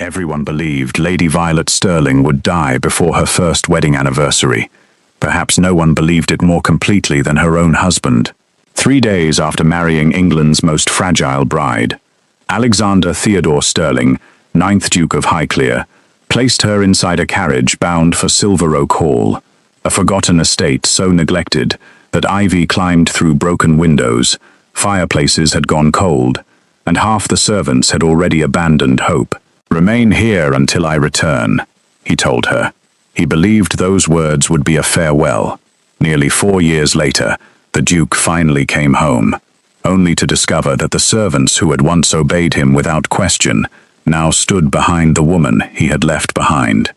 Everyone believed Lady Violet Sterling would die before her first wedding anniversary. Perhaps no one believed it more completely than her own husband. 3 days after marrying England's most fragile bride, Alexander Theodore Sterling, 9th Duke of Highclere, placed her inside a carriage bound for Silver Oak Hall, a forgotten estate so neglected that ivy climbed through broken windows, fireplaces had gone cold, and half the servants had already abandoned hope. "Remain here until I return," he told her. He believed those words would be a farewell. Nearly 4 years later, the Duke finally came home, only to discover that the servants who had once obeyed him without question now stood behind the woman he had left behind.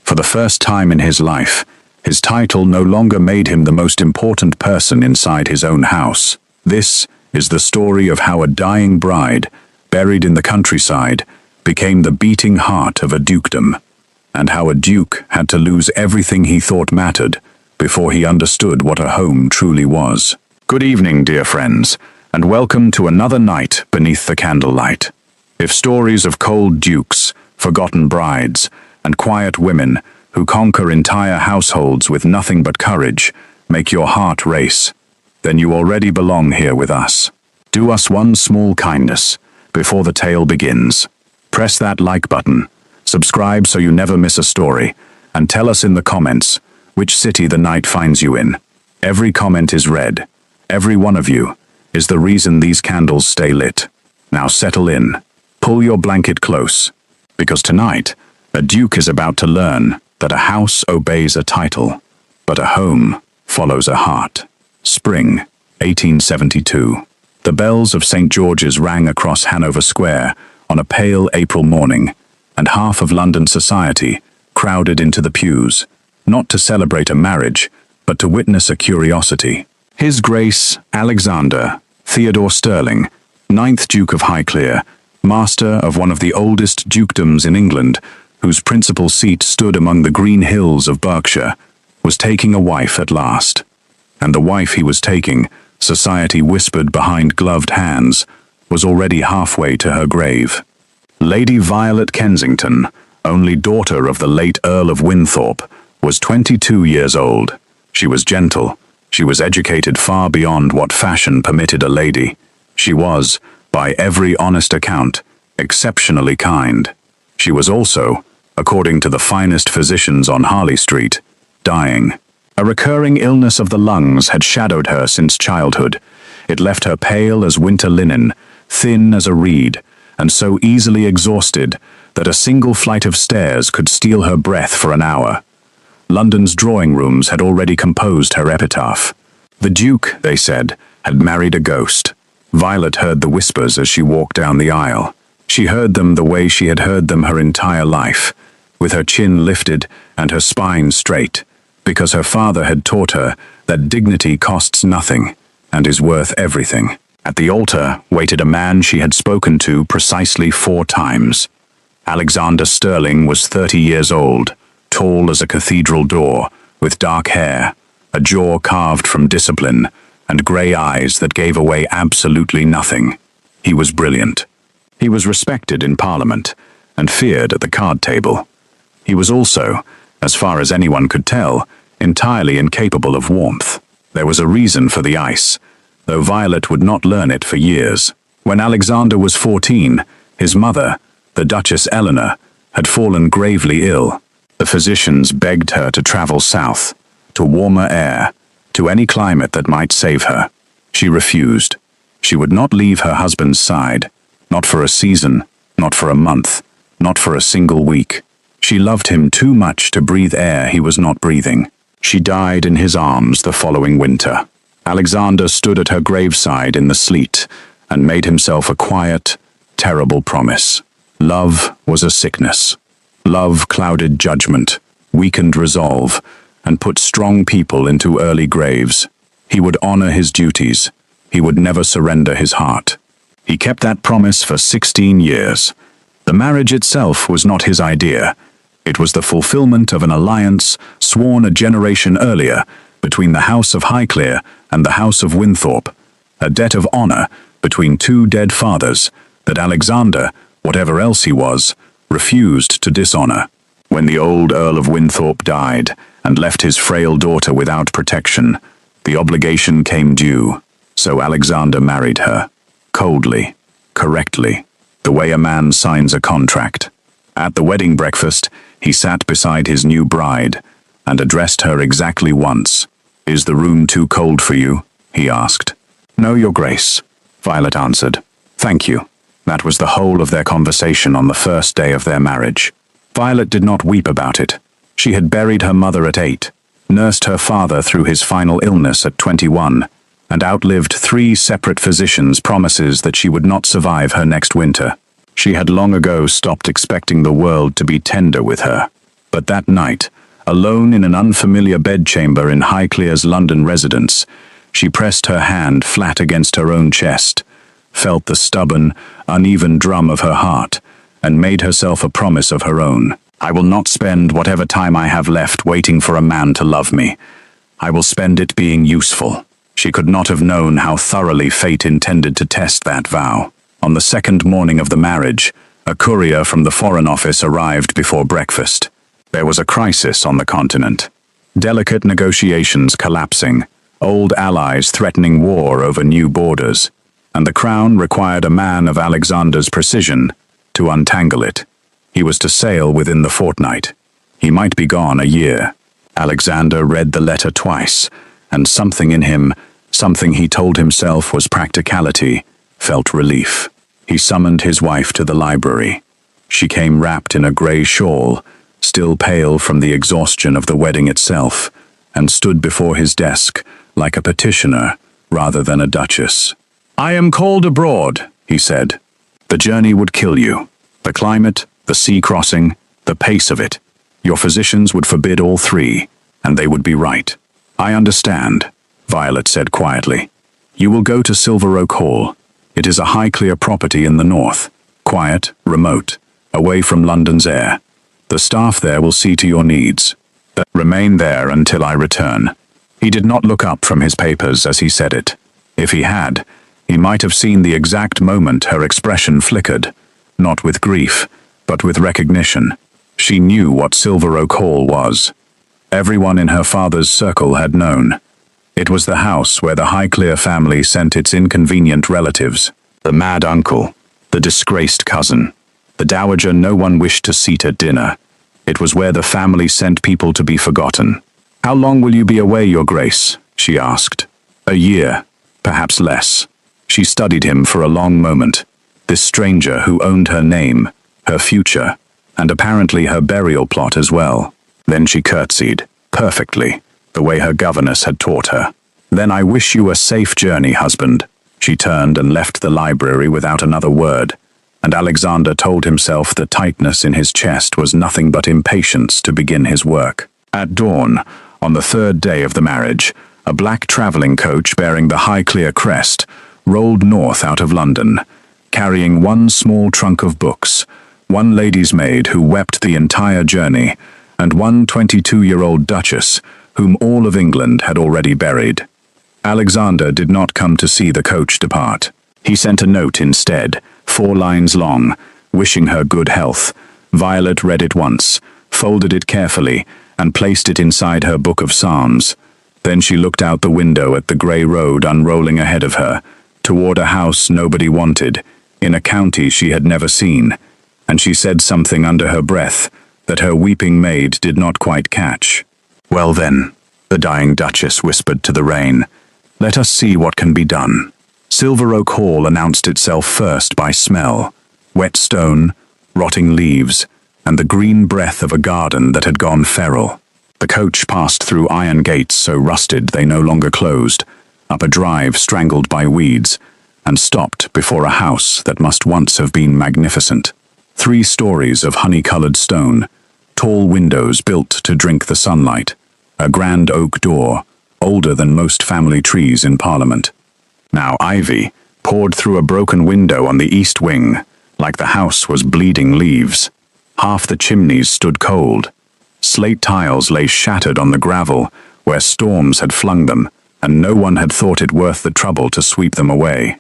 For the first time in his life, his title no longer made him the most important person inside his own house. This is the story of how a dying bride, buried in the countryside, became the beating heart of a dukedom, and how a duke had to lose everything he thought mattered before he understood what a home truly was. Good evening, dear friends, and welcome to another night beneath the candlelight. If stories of cold dukes, forgotten brides, and quiet women who conquer entire households with nothing but courage make your heart race, then you already belong here with us. Do us one small kindness before the tale begins. Press that like button, subscribe so you never miss a story, and tell us in the comments which city the night finds you in. Every comment is read. Every one of you is the reason these candles stay lit. Now settle in. Pull your blanket close, because tonight, a duke is about to learn that a house obeys a title, but a home follows a heart. Spring, 1872. The bells of St. George's rang across Hanover Square on a pale April morning, and half of London society crowded into the pews, not to celebrate a marriage, but to witness a curiosity. His Grace Alexander Theodore Sterling, 9th Duke of Highclere, master of one of the oldest dukedoms in England, whose principal seat stood among the green hills of Berkshire, was taking a wife at last. And the wife he was taking, society whispered behind gloved hands, was already halfway to her grave. Lady Violet Kensington, only daughter of the late Earl of Winthorpe, was 22 years old. She was gentle. She was educated far beyond what fashion permitted a lady. She was, by every honest account, exceptionally kind. She was also, according to the finest physicians on Harley Street, dying. A recurring illness of the lungs had shadowed her since childhood. It left her pale as winter linen, thin as a reed, and so easily exhausted that a single flight of stairs could steal her breath for an hour. London's drawing rooms had already composed her epitaph. The Duke, they said, had married a ghost. Violet heard the whispers as she walked down the aisle. She heard them the way she had heard them her entire life, with her chin lifted and her spine straight, because her father had taught her that dignity costs nothing and is worth everything. At the altar waited a man she had spoken to precisely 4 times. Alexander Sterling was 30 years old, tall as a cathedral door, with dark hair, a jaw carved from discipline, and grey eyes that gave away absolutely nothing. He was brilliant. He was respected in Parliament, and feared at the card table. He was also, as far as anyone could tell, entirely incapable of warmth. There was a reason for the ice, though Violet would not learn it for years. When Alexander was 14, his mother, the Duchess Eleanor, had fallen gravely ill. The physicians begged her to travel south, to warmer air, to any climate that might save her. She refused. She would not leave her husband's side, not for a season, not for a month, not for a single week. She loved him too much to breathe air he was not breathing. She died in his arms the following winter. Alexander stood at her graveside in the sleet and made himself a quiet, terrible promise. Love was a sickness. Love clouded judgment, weakened resolve, and put strong people into early graves. He would honor his duties. He would never surrender his heart. He kept that promise for 16 years. The marriage itself was not his idea. It was the fulfillment of an alliance sworn a generation earlier between the House of Highclere and the House of Winthorpe, a debt of honor between 2 dead fathers that Alexander, whatever else he was, refused to dishonor. When the old Earl of Winthorpe died and left his frail daughter without protection, the obligation came due, so Alexander married her. Coldly, correctly, the way a man signs a contract. At the wedding breakfast, he sat beside his new bride and addressed her exactly once. "Is the room too cold for you?" he asked. "No, Your Grace," Violet answered. "Thank you." That was the whole of their conversation on the first day of their marriage. Violet did not weep about it. She had buried her mother at 8, nursed her father through his final illness at 21, and outlived 3 separate physicians' promises that she would not survive her next winter. She had long ago stopped expecting the world to be tender with her. But that night, alone in an unfamiliar bedchamber in Highclere's London residence, she pressed her hand flat against her own chest, felt the stubborn, uneven drum of her heart, and made herself a promise of her own. "I will not spend whatever time I have left waiting for a man to love me. I will spend it being useful." She could not have known how thoroughly fate intended to test that vow. On the second morning of the marriage, a courier from the Foreign Office arrived before breakfast. There was a crisis on the continent. Delicate negotiations collapsing, old allies threatening war over new borders, and the crown required a man of Alexander's precision to untangle it. He was to sail within the fortnight. He might be gone a year. Alexander read the letter twice, and something in him, something he told himself was practicality, felt relief. He summoned his wife to the library. She came wrapped in a grey shawl, still pale from the exhaustion of the wedding itself, and stood before his desk like a petitioner rather than a duchess. "I am called abroad," he said. "The journey would kill you. The climate, the sea crossing, the pace of it. Your physicians would forbid all 3, and they would be right." "I understand," Violet said quietly. "You will go to Silver Oak Hall. It is a Highclere property in the north, quiet, remote, away from London's air. The staff there will see to your needs. Remain there until I return." He did not look up from his papers as he said it. If he had, he might have seen the exact moment her expression flickered, not with grief, but with recognition. She knew what Silver Oak Hall was. Everyone in her father's circle had known. It was the house where the Highclere family sent its inconvenient relatives, the mad uncle, the disgraced cousin, the dowager no one wished to seat at dinner. It was where the family sent people to be forgotten. "How long will you be away, Your Grace?" she asked. "A year, perhaps less." She studied him for a long moment, this stranger who owned her name, her future, and apparently her burial plot as well. Then she curtsied, perfectly, the way her governess had taught her. "Then I wish you a safe journey, husband." She turned and left the library without another word, and Alexander told himself the tightness in his chest was nothing but impatience to begin his work. At dawn, on the 3rd day of the marriage, a black travelling coach bearing the Highclere crest rolled north out of London, carrying one small trunk of books, one lady's maid who wept the entire journey, and one 22-year-old duchess whom all of England had already buried. Alexander did not come to see the coach depart. He sent a note instead, 4 lines long, wishing her good health. Violet read it once, folded it carefully, and placed it inside her book of Psalms. Then she looked out the window at the grey road unrolling ahead of her, toward a house nobody wanted, in a county she had never seen, and she said something under her breath that her weeping maid did not quite catch. "Well then," the dying duchess whispered to the rain, "let us see what can be done." Silver Oak Hall announced itself first by smell, wet stone, rotting leaves, and the green breath of a garden that had gone feral. The coach passed through iron gates so rusted they no longer closed, up a drive strangled by weeds, and stopped before a house that must once have been magnificent. 3 stories of honey-coloured stone, tall windows built to drink the sunlight, a grand oak door, older than most family trees in Parliament. Now ivy poured through a broken window on the east wing, like the house was bleeding leaves. Half the chimneys stood cold. Slate tiles lay shattered on the gravel where storms had flung them, and no one had thought it worth the trouble to sweep them away.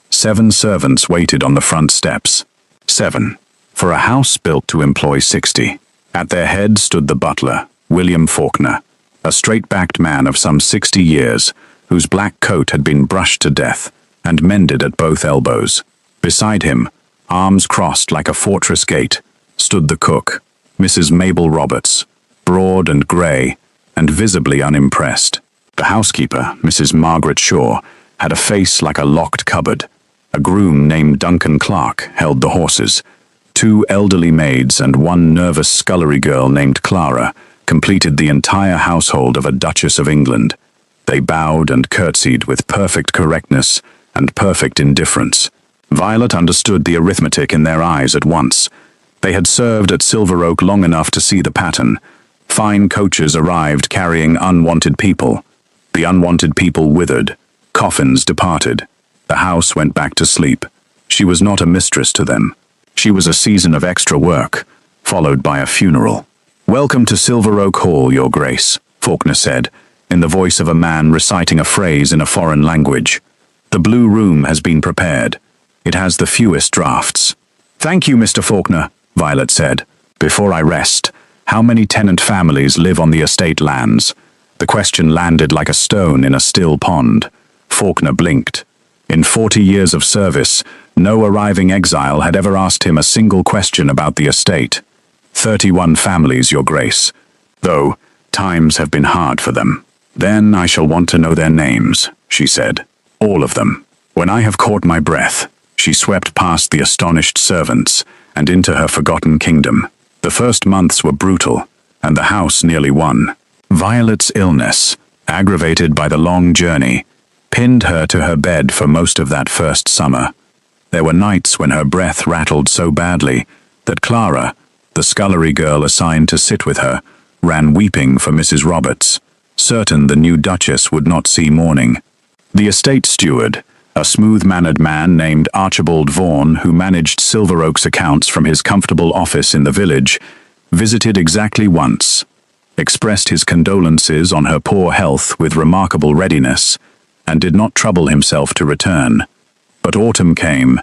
7 servants waited on the front steps. 7. for a house built to employ 60. At their head stood the butler, William Faulkner, a straight-backed man of some 60 years, whose black coat had been brushed to death and mended at both elbows. Beside him, arms crossed like a fortress gate, stood the cook, Mrs. Mabel Roberts, broad and grey, and visibly unimpressed. The housekeeper, Mrs. Margaret Shaw, had a face like a locked cupboard. A groom named Duncan Clark held the horses. 2 elderly maids and 1 nervous scullery girl named Clara completed the entire household of a Duchess of England. They bowed and curtsied with perfect correctness and perfect indifference. Violet understood the arithmetic in their eyes at once. They had served at Silver Oak long enough to see the pattern. Fine coaches arrived carrying unwanted people. The unwanted people withered. Coffins departed. The house went back to sleep. She was not a mistress to them. She was a season of extra work, followed by a funeral. "Welcome to Silver Oak Hall, Your Grace," Faulkner said, in the voice of a man reciting a phrase in a foreign language. "The blue room has been prepared. It has the fewest drafts." "Thank you, Mr. Faulkner," Violet said. "Before I rest, how many tenant families live on the estate lands?" The question landed like a stone in a still pond. Faulkner blinked. In 40 years of service, no arriving exile had ever asked him a single question about the estate. 31 families, Your Grace, though times have been hard for them. "Then I shall want to know their names," she said. "All of them. When I have caught my breath." She swept past the astonished servants and into her forgotten kingdom. The first months were brutal, and the house nearly won. Violet's illness, aggravated by the long journey, pinned her to her bed for most of that first summer. There were nights when her breath rattled so badly that Clara, the scullery girl assigned to sit with her, ran weeping for Mrs. Roberts, certain the new Duchess would not see morning. The estate steward, a smooth-mannered man named Archibald Vaughan, who managed Silver Oak's accounts from his comfortable office in the village, visited exactly once, expressed his condolences on her poor health with remarkable readiness, and did not trouble himself to return. But autumn came,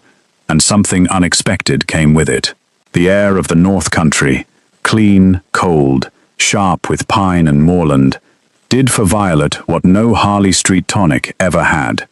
and something unexpected came with it. The air of the North Country, clean, cold, sharp with pine and moorland, did for Violet what no Harley Street tonic ever had.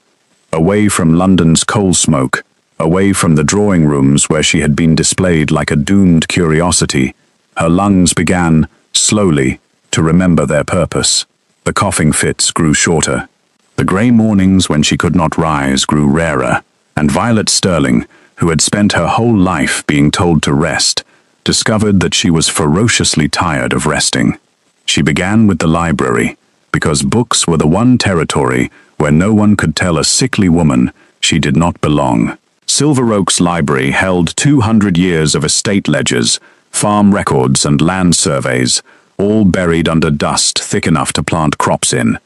Away from London's coal smoke, away from the drawing rooms where she had been displayed like a doomed curiosity, her lungs began, slowly, to remember their purpose. The coughing fits grew shorter. The grey mornings when she could not rise grew rarer, and Violet Sterling, who had spent her whole life being told to rest, discovered that she was ferociously tired of resting. She began with the library, because books were the one territory where no one could tell a sickly woman she did not belong. Silver Oak's library held 200 years of estate ledgers, farm records and land surveys, all buried under dust thick enough to plant crops in.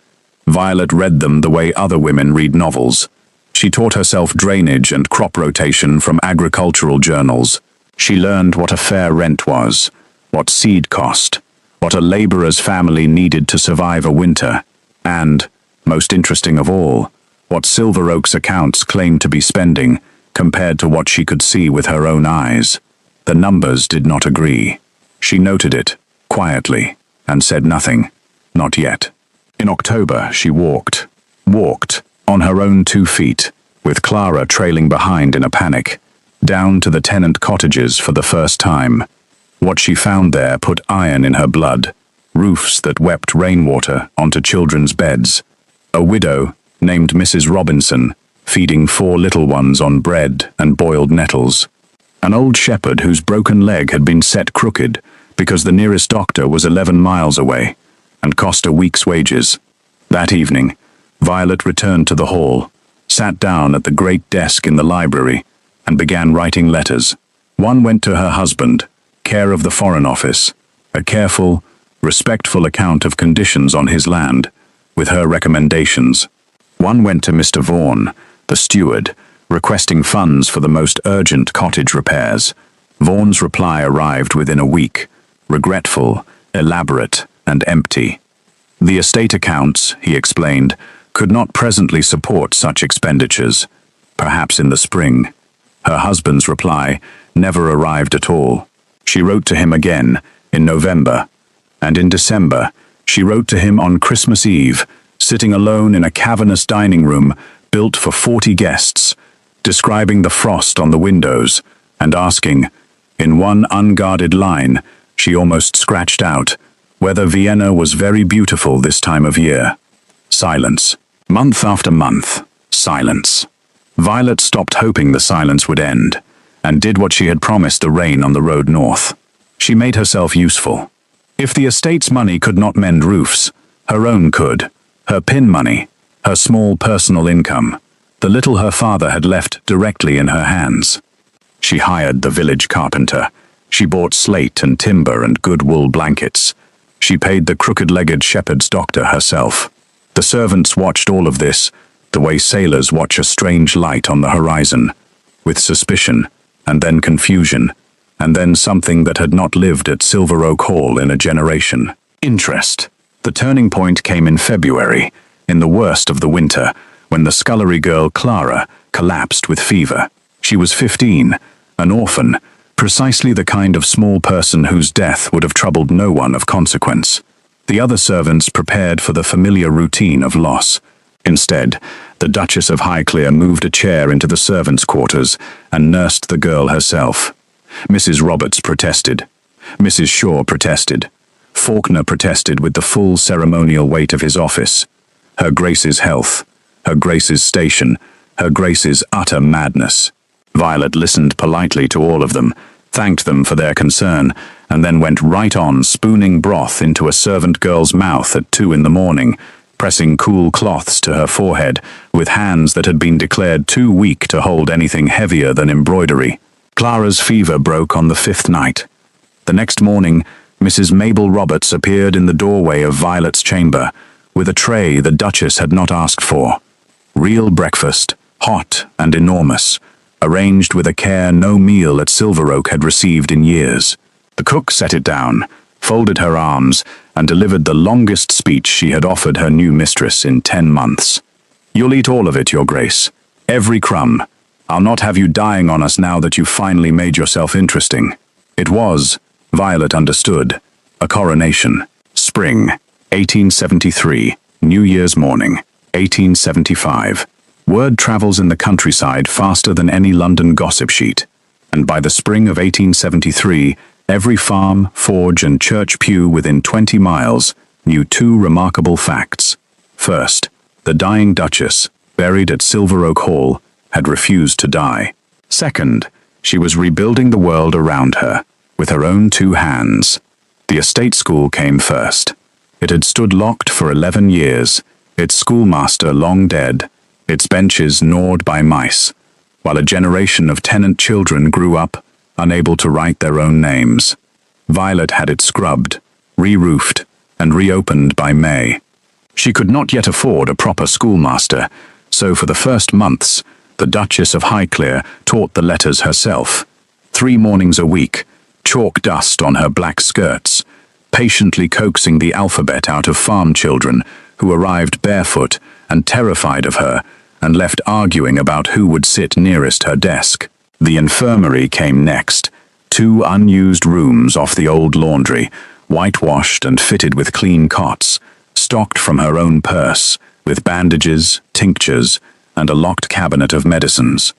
Violet read them the way other women read novels. She taught herself drainage and crop rotation from agricultural journals. She learned what a fair rent was, what seed cost, what a laborer's family needed to survive a winter, and, most interesting of all, what Silver Oak's accounts claimed to be spending compared to what she could see with her own eyes. The numbers did not agree. She noted it, quietly, and said nothing. Not yet. In October, she walked, on her own 2 feet, with Clara trailing behind in a panic, down to the tenant cottages for the first time. What she found there put iron in her blood, roofs that wept rainwater onto children's beds. A widow, named Mrs. Robinson, feeding 4 little ones on bread and boiled nettles. An old shepherd whose broken leg had been set crooked because the nearest doctor was 11 miles away, and cost a week's wages. That evening, Violet returned to the hall, sat down at the great desk in the library, and began writing letters. One went to her husband, care of the Foreign Office, a careful, respectful account of conditions on his land, with her recommendations. One went to Mr. Vaughan, the steward, requesting funds for the most urgent cottage repairs. Vaughan's reply arrived within a week, regretful, elaborate, and empty. The estate accounts, he explained, could not presently support such expenditures. Perhaps in the spring. Her husband's reply, never arrived at all. She wrote to him again in November, and in December she wrote to him on Christmas Eve, sitting alone in a cavernous dining room built for 40 guests, describing the frost on the windows and asking, in one unguarded line she almost scratched out, whether Vienna was very beautiful this time of year. Silence. Month after month, silence. Violet stopped hoping the silence would end, and did what she had promised the rain on the road north. She made herself useful. If the estate's money could not mend roofs, her own could. Her pin money, her small personal income, the little her father had left directly in her hands. She hired the village carpenter. She bought slate and timber and good wool blankets. She paid the crooked-legged shepherd's doctor herself. The servants watched all of this, the way sailors watch a strange light on the horizon, with suspicion, and then confusion, and then something that had not lived at Silver Oak Hall in a generation. Interest. The turning point came in February, in the worst of the winter, when the scullery girl Clara collapsed with fever. She was 15, an orphan, precisely the kind of small person whose death would have troubled no one of consequence. The other servants prepared for the familiar routine of loss. Instead, the Duchess of Highclere moved a chair into the servants' quarters and nursed the girl herself. Mrs. Roberts protested. Mrs. Shaw protested. Faulkner protested with the full ceremonial weight of his office. Her Grace's health, her Grace's station, her Grace's utter madness. Violet listened politely to all of them, thanked them for their concern, and then went right on spooning broth into a servant girl's mouth at 2 a.m, pressing cool cloths to her forehead with hands that had been declared too weak to hold anything heavier than embroidery. Clara's fever broke on the 5th night. The next morning, Mrs. Mabel Roberts appeared in the doorway of Violet's chamber, with a tray the Duchess had not asked for. Real breakfast, hot and enormous, arranged with a care no meal at Silver Oak had received in years. The cook set it down, folded her arms, and delivered the longest speech she had offered her new mistress in 10 months. "You'll eat all of it, Your Grace. Every crumb. I'll not have you dying on us now that you've finally made yourself interesting." It was, Violet understood, a coronation. Spring, 1873, New Year's morning, 1875. Word travels in the countryside faster than any London gossip sheet, and by the spring of 1873, every farm, forge, and church pew within 20 miles knew 2 remarkable facts. First, the dying Duchess, buried at Silver Oak Hall, had refused to die. Second, she was rebuilding the world around her, with her own 2 hands. The estate school came first. It had stood locked for 11 years, its schoolmaster long dead, its benches gnawed by mice, while a generation of tenant children grew up, unable to write their own names. Violet had it scrubbed, re-roofed, and reopened by May. She could not yet afford a proper schoolmaster, so for the first months, the Duchess of Highclere taught the letters herself. 3 mornings a week, chalk dust on her black skirts, patiently coaxing the alphabet out of farm children who arrived barefoot and terrified of her, and left arguing about who would sit nearest her desk. The infirmary came next, 2 unused rooms off the old laundry, whitewashed and fitted with clean cots, stocked from her own purse, with bandages, tinctures, and a locked cabinet of medicines.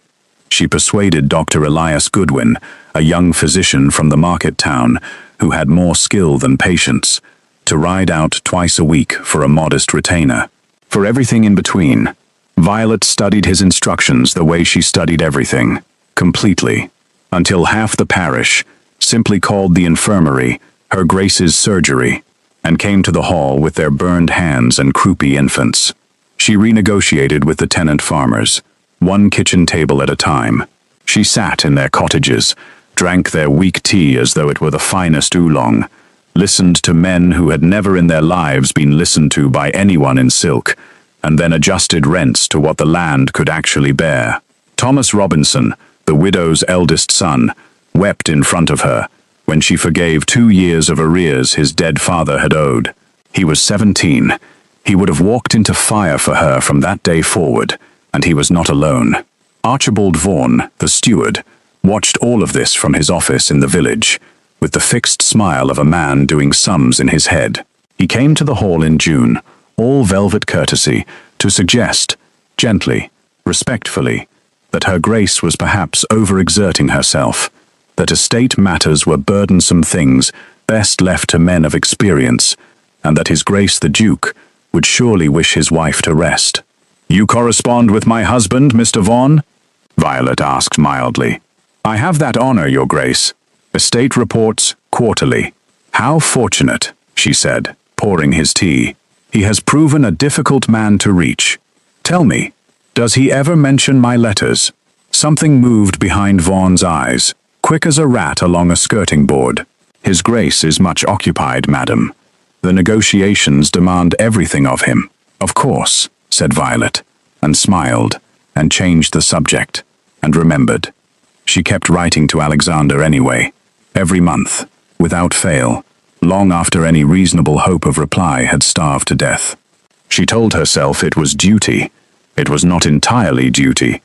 She persuaded Dr. Elias Goodwin, a young physician from the market town who had more skill than patience, to ride out twice a week for a modest retainer. For everything in between, Violet studied his instructions the way she studied everything, completely, until half the parish simply called the infirmary Her Grace's surgery, and came to the hall with their burned hands and croupy infants. She renegotiated with the tenant farmers, 1 kitchen table at a time. She sat in their cottages, drank their weak tea as though it were the finest oolong, listened to men who had never in their lives been listened to by anyone in silk, and then adjusted rents to what the land could actually bear. Thomas Robinson, the widow's eldest son, wept in front of her when she forgave 2 years of arrears his dead father had owed. He was 17. He would have walked into fire for her from that day forward, and he was not alone. Archibald Vaughan, the steward, watched all of this from his office in the village, with the fixed smile of a man doing sums in his head. He came to the hall in June, all velvet courtesy, to suggest, gently, respectfully, that her Grace was perhaps overexerting herself, that estate matters were burdensome things best left to men of experience, and that His Grace the Duke would surely wish his wife to rest. "You correspond with my husband, Mr. Vaughan?" Violet asked mildly. "I have that honor, Your Grace. Estate reports quarterly." "How fortunate," she said, pouring his tea. "He has proven a difficult man to reach. Tell me, does he ever mention my letters?" Something moved behind Vaughan's eyes, quick as a rat along a skirting board. "His Grace is much occupied, madam. The negotiations demand everything of him." "Of course," said Violet, and smiled, and changed the subject, and remembered. She kept writing to Alexander anyway, every month, without fail, long after any reasonable hope of reply had starved to death. She told herself it was duty. It was not entirely duty.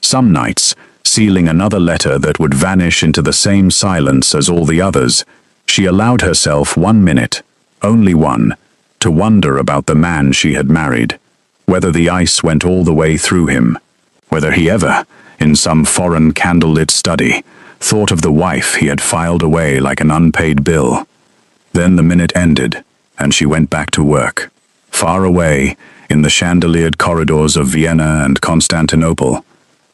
Some nights, sealing another letter that would vanish into the same silence as all the others, she allowed herself 1 minute, only one, to wonder about the man she had married, whether the ice went all the way through him, whether he ever, in some foreign candlelit study, thought of the wife he had filed away like an unpaid bill. Then the minute ended, and she went back to work. Far away, in the chandeliered corridors of Vienna and Constantinople,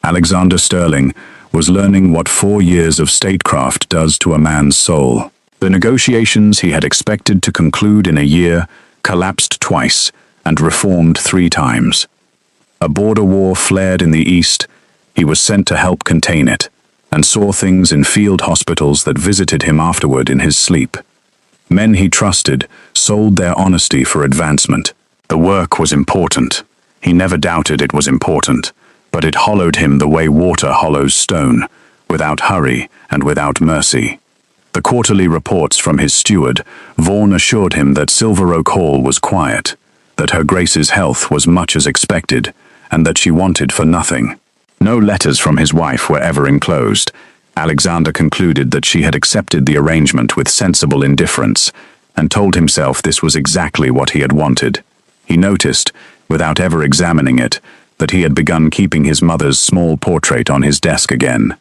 Alexander Sterling was learning what 4 years of statecraft does to a man's soul. The negotiations he had expected to conclude in a year collapsed twice and reformed 3 times. A border war flared in the east. He was sent to help contain it, and saw things in field hospitals that visited him afterward in his sleep. Men he trusted sold their honesty for advancement. The work was important. He never doubted it was important, but it hollowed him the way water hollows stone, without hurry and without mercy. The quarterly reports from his steward, Vaughan, assured him that Silver Oak Hall was quiet, that her Grace's health was much as expected, and that she wanted for nothing. No letters from his wife were ever enclosed. Alexander concluded that she had accepted the arrangement with sensible indifference, and told himself this was exactly what he had wanted. He noticed, without ever examining it, that he had begun keeping his mother's small portrait on his desk again.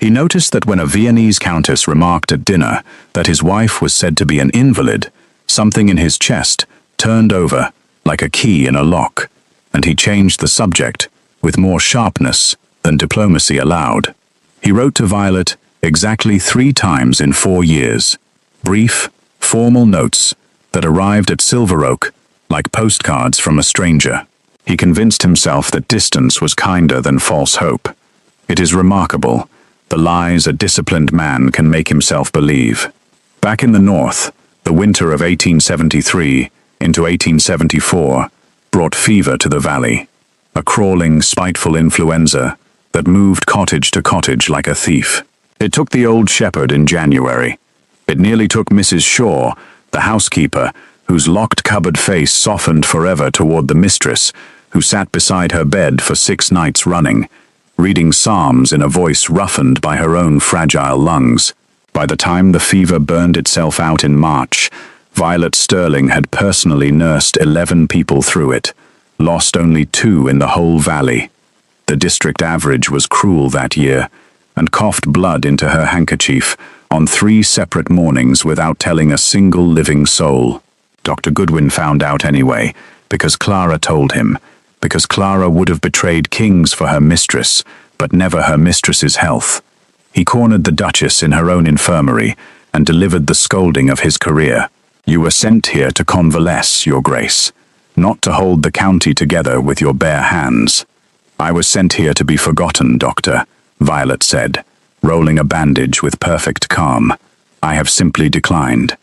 He noticed that when a Viennese countess remarked at dinner that his wife was said to be an invalid, something in his chest turned over like a key in a lock, and he changed the subject with more sharpness than diplomacy allowed. He wrote to Violet exactly 3 times in 4 years, brief, formal notes that arrived at Silver Oak like postcards from a stranger. He convinced himself that distance was kinder than false hope. It is remarkable the lies a disciplined man can make himself believe. Back in the north, the winter of 1873 into 1874 brought fever to the valley, a crawling, spiteful influenza that moved cottage to cottage like a thief. It took the old shepherd in January. It nearly took Mrs. Shaw, the housekeeper, whose locked cupboard face softened forever toward the mistress, who sat beside her bed for 6 nights running, reading psalms in a voice roughened by her own fragile lungs. By the time the fever burned itself out in March, Violet Sterling had personally nursed 11 people through it, lost only 2 in the whole valley. The district average was cruel that year, and coughed blood into her handkerchief on 3 separate mornings without telling a single living soul. Dr. Goodwin found out anyway, because Clara told him, because Clara would have betrayed kings for her mistress, but never her mistress's health. He cornered the Duchess in her own infirmary, and delivered the scolding of his career. "You were sent here to convalesce, Your Grace, not to hold the county together with your bare hands." "I was sent here to be forgotten, Doctor," Violet said, rolling a bandage with perfect calm. "I have simply declined."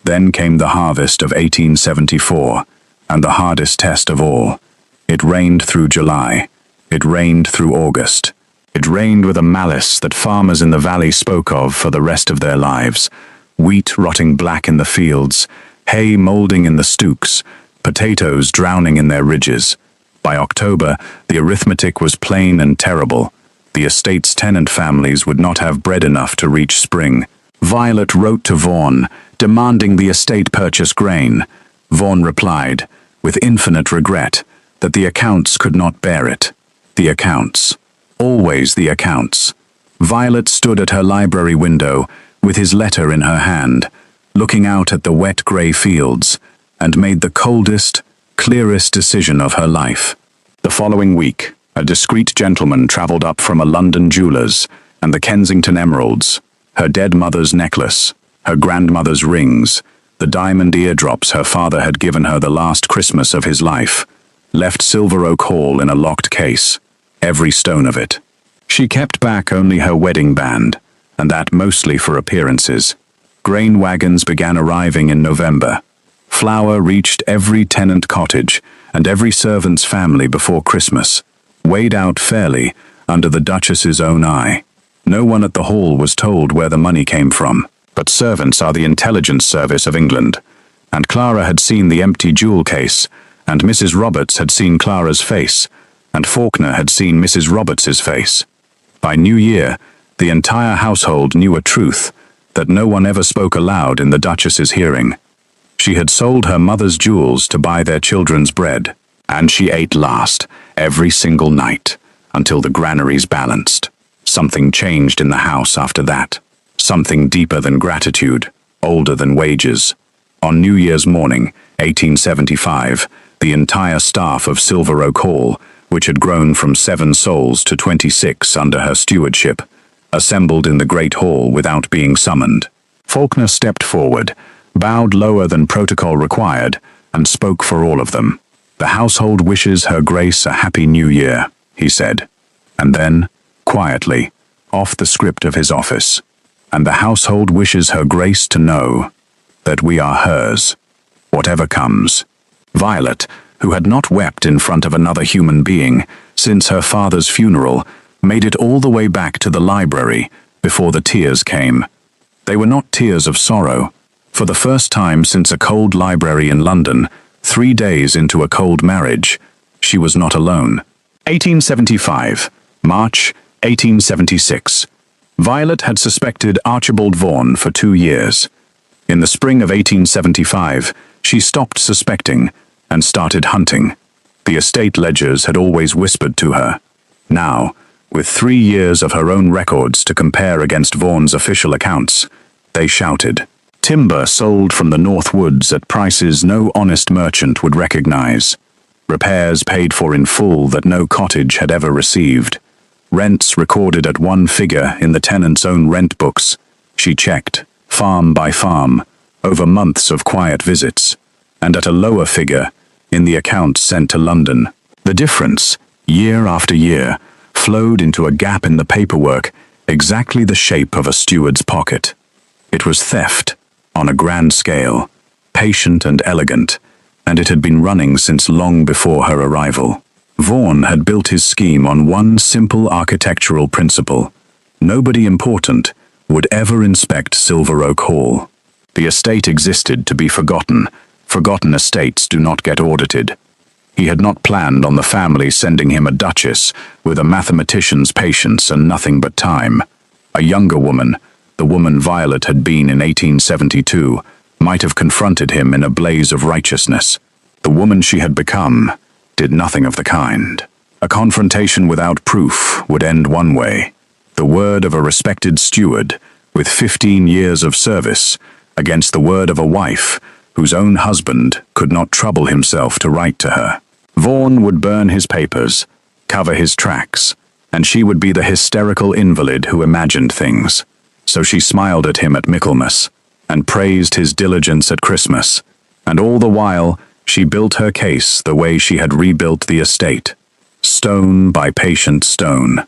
Then came the harvest of 1874, and the hardest test of all. It rained through July. It rained through August. It rained with a malice that farmers in the valley spoke of for the rest of their lives. Wheat rotting black in the fields, hay molding in the stooks, potatoes drowning in their ridges. By October, the arithmetic was plain and terrible. The estate's tenant families would not have bread enough to reach spring. Violet wrote to Vaughan, demanding the estate purchase grain. Vaughan replied, with infinite regret, that the accounts could not bear it. The accounts. Always the accounts. Violet stood at her library window, with his letter in her hand, looking out at the wet grey fields, and made the coldest, clearest decision of her life. The following week, a discreet gentleman travelled up from a London jeweller's and the Kensington emeralds, her dead mother's necklace, her grandmother's rings, the diamond eardrops her father had given her the last Christmas of his life, left Silver Oak Hall in a locked case, every stone of it. She kept back only her wedding band, and that mostly for appearances. Grain wagons began arriving in November. Flour reached every tenant cottage and every servant's family before Christmas, weighed out fairly under the Duchess's own eye. No one at the hall was told where the money came from, but servants are the intelligence service of England, and Clara had seen the empty jewel case, and Mrs. Roberts had seen Clara's face, and Faulkner had seen Mrs. Roberts's face. By New Year, the entire household knew a truth that no one ever spoke aloud in the Duchess's hearing. She had sold her mother's jewels to buy their children's bread, and she ate last, every single night, until the granaries balanced. Something changed in the house after that. Something deeper than gratitude, older than wages. On New Year's morning, 1875, the entire staff of Silver Oak Hall, which had grown from 7 souls to 26 under her stewardship, assembled in the great hall without being summoned. Faulkner stepped forward, bowed lower than protocol required, and spoke for all of them. "The household wishes Her Grace a Happy New Year," he said. And then, quietly, off the script of his office, "And the household wishes Her Grace to know that we are hers, whatever comes." Violet, who had not wept in front of another human being since her father's funeral, made it all the way back to the library before the tears came. They were not tears of sorrow. For the first time since a cold library in London, 3 days into a cold marriage, she was not alone. 1875, March 1876. Violet had suspected Archibald Vaughan for 2 years. In the spring of 1875, she stopped suspecting and started hunting. The estate ledgers had always whispered to her. Now, with 3 years of her own records to compare against Vaughan's official accounts, they shouted. Timber sold from the North Woods at prices no honest merchant would recognize. Repairs paid for in full that no cottage had ever received. Rents recorded at one figure in the tenant's own rent books. She checked, farm by farm, over months of quiet visits, and at a lower figure in the accounts sent to London. The difference, year after year, flowed into a gap in the paperwork exactly the shape of a steward's pocket. It was theft, on a grand scale, patient and elegant, and it had been running since long before her arrival. Vaughan had built his scheme on one simple architectural principle. Nobody important would ever inspect Silver Oak Hall. The estate existed to be forgotten. Forgotten estates do not get audited. He had not planned on the family sending him a duchess with a mathematician's patience and nothing but time. A younger woman, the woman Violet had been in 1872, might have confronted him in a blaze of righteousness. The woman she had become did nothing of the kind. A confrontation without proof would end one way. The word of a respected steward with 15 years of service against the word of a wife whose own husband could not trouble himself to write to her. Vaughan would burn his papers, cover his tracks, and she would be the hysterical invalid who imagined things. So she smiled at him at Michaelmas, and praised his diligence at Christmas, and all the while she built her case the way she had rebuilt the estate, stone by patient stone.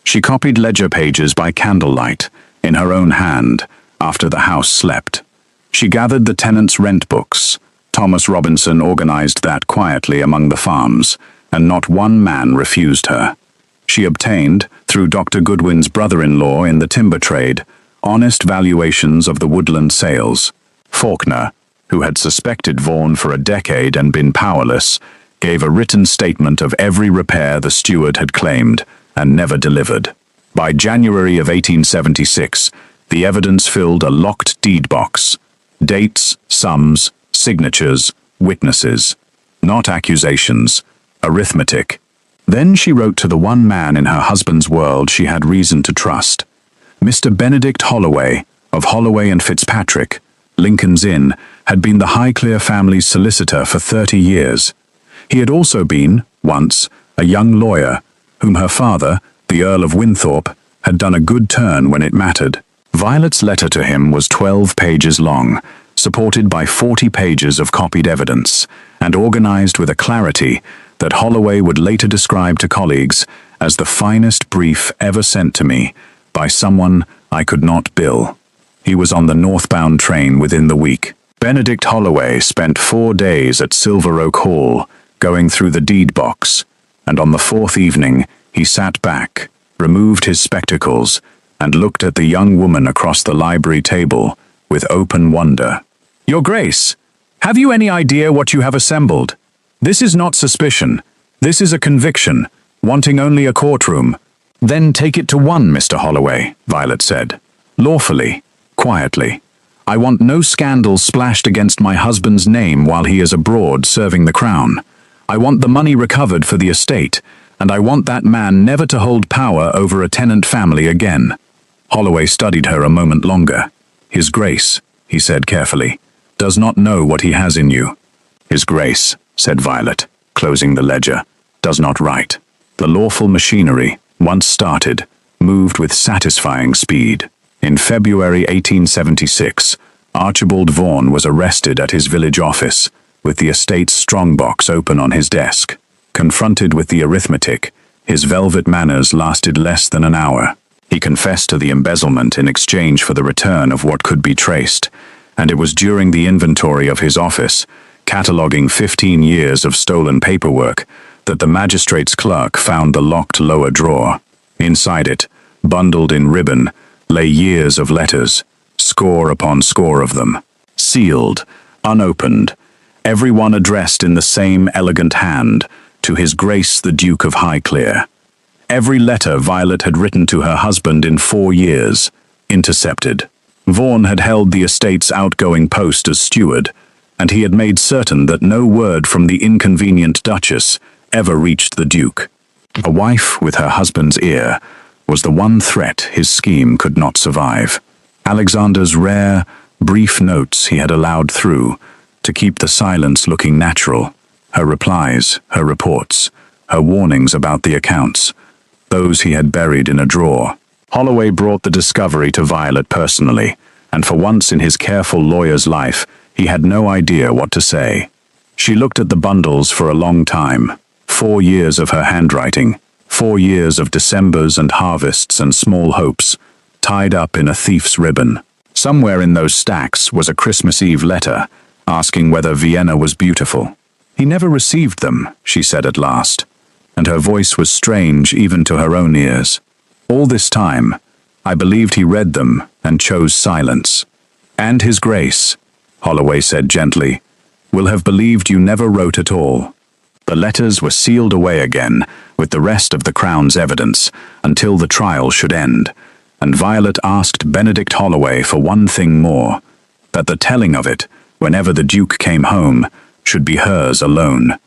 She copied ledger pages by candlelight, in her own hand, after the house slept. She gathered the tenants' rent books. Thomas Robinson organized that quietly among the farms, and not one man refused her. She obtained, through Dr. Goodwin's brother-in-law in the timber trade, honest valuations of the woodland sales. Faulkner, who had suspected Vaughan for a decade and been powerless, gave a written statement of every repair the steward had claimed and never delivered. By January of 1876, the evidence filled a locked deed box. Dates, sums, signatures, witnesses. Not accusations, arithmetic. Then she wrote to the one man in her husband's world she had reason to trust. Mr. Benedict Holloway, of Holloway and Fitzpatrick, Lincoln's Inn, had been the Highclere family's solicitor for 30 years. He had also been, once, a young lawyer, whom her father, the Earl of Winthorpe, had done a good turn when it mattered. Violet's letter to him was 12 pages long, supported by 40 pages of copied evidence, and organized with a clarity that Holloway would later describe to colleagues as the finest brief ever sent to me by someone I could not bill. He was on the northbound train within the week. Benedict Holloway spent 4 days at Silver Oak Hall, going through the deed box, and on the 4th evening he sat back, removed his spectacles, and looked at the young woman across the library table with open wonder. "Your Grace, have you any idea what you have assembled? This is not suspicion. This is a conviction, wanting only a courtroom." "Then take it to one, Mr. Holloway," Violet said. "Lawfully, quietly. I want no scandal splashed against my husband's name while he is abroad serving the crown. I want the money recovered for the estate, and I want that man never to hold power over a tenant family again." Holloway studied her a moment longer. "His Grace," he said carefully, "does not know what he has in you." "His Grace," said Violet, closing the ledger, "does not write." The lawful machinery, once started, moved with satisfying speed. In February 1876, Archibald Vaughan was arrested at his village office, with the estate's strongbox open on his desk. Confronted with the arithmetic, his velvet manners lasted less than an hour. He confessed to the embezzlement in exchange for the return of what could be traced, and it was during the inventory of his office, cataloguing 15 years of stolen paperwork, that the magistrate's clerk found the locked lower drawer. Inside it, bundled in ribbon, lay years of letters, score upon score of them, sealed, unopened, every one addressed in the same elegant hand, to His Grace the Duke of Highclere. Every letter Violet had written to her husband in 4 years, intercepted. Vaughan had held the estate's outgoing post as steward, and he had made certain that no word from the inconvenient Duchess ever reached the Duke. A wife with her husband's ear was the one threat his scheme could not survive. Alexander's rare, brief notes he had allowed through, to keep the silence looking natural. Her replies, her reports, her warnings about the accounts, those he had buried in a drawer. Holloway brought the discovery to Violet personally, and for once in his careful lawyer's life, he had no idea what to say. She looked at the bundles for a long time. 4 years of her handwriting, 4 years of Decembers and harvests and small hopes, tied up in a thief's ribbon. Somewhere in those stacks was a Christmas Eve letter, asking whether Vienna was beautiful. "He never received them," she said at last, and her voice was strange even to her own ears. "All this time, I believed he read them and chose silence. And His Grace," Holloway said gently, "will have believed you never wrote at all." The letters were sealed away again, with the rest of the Crown's evidence, until the trial should end, and Violet asked Benedict Holloway for one thing more, that the telling of it, whenever the Duke came home, should be hers alone.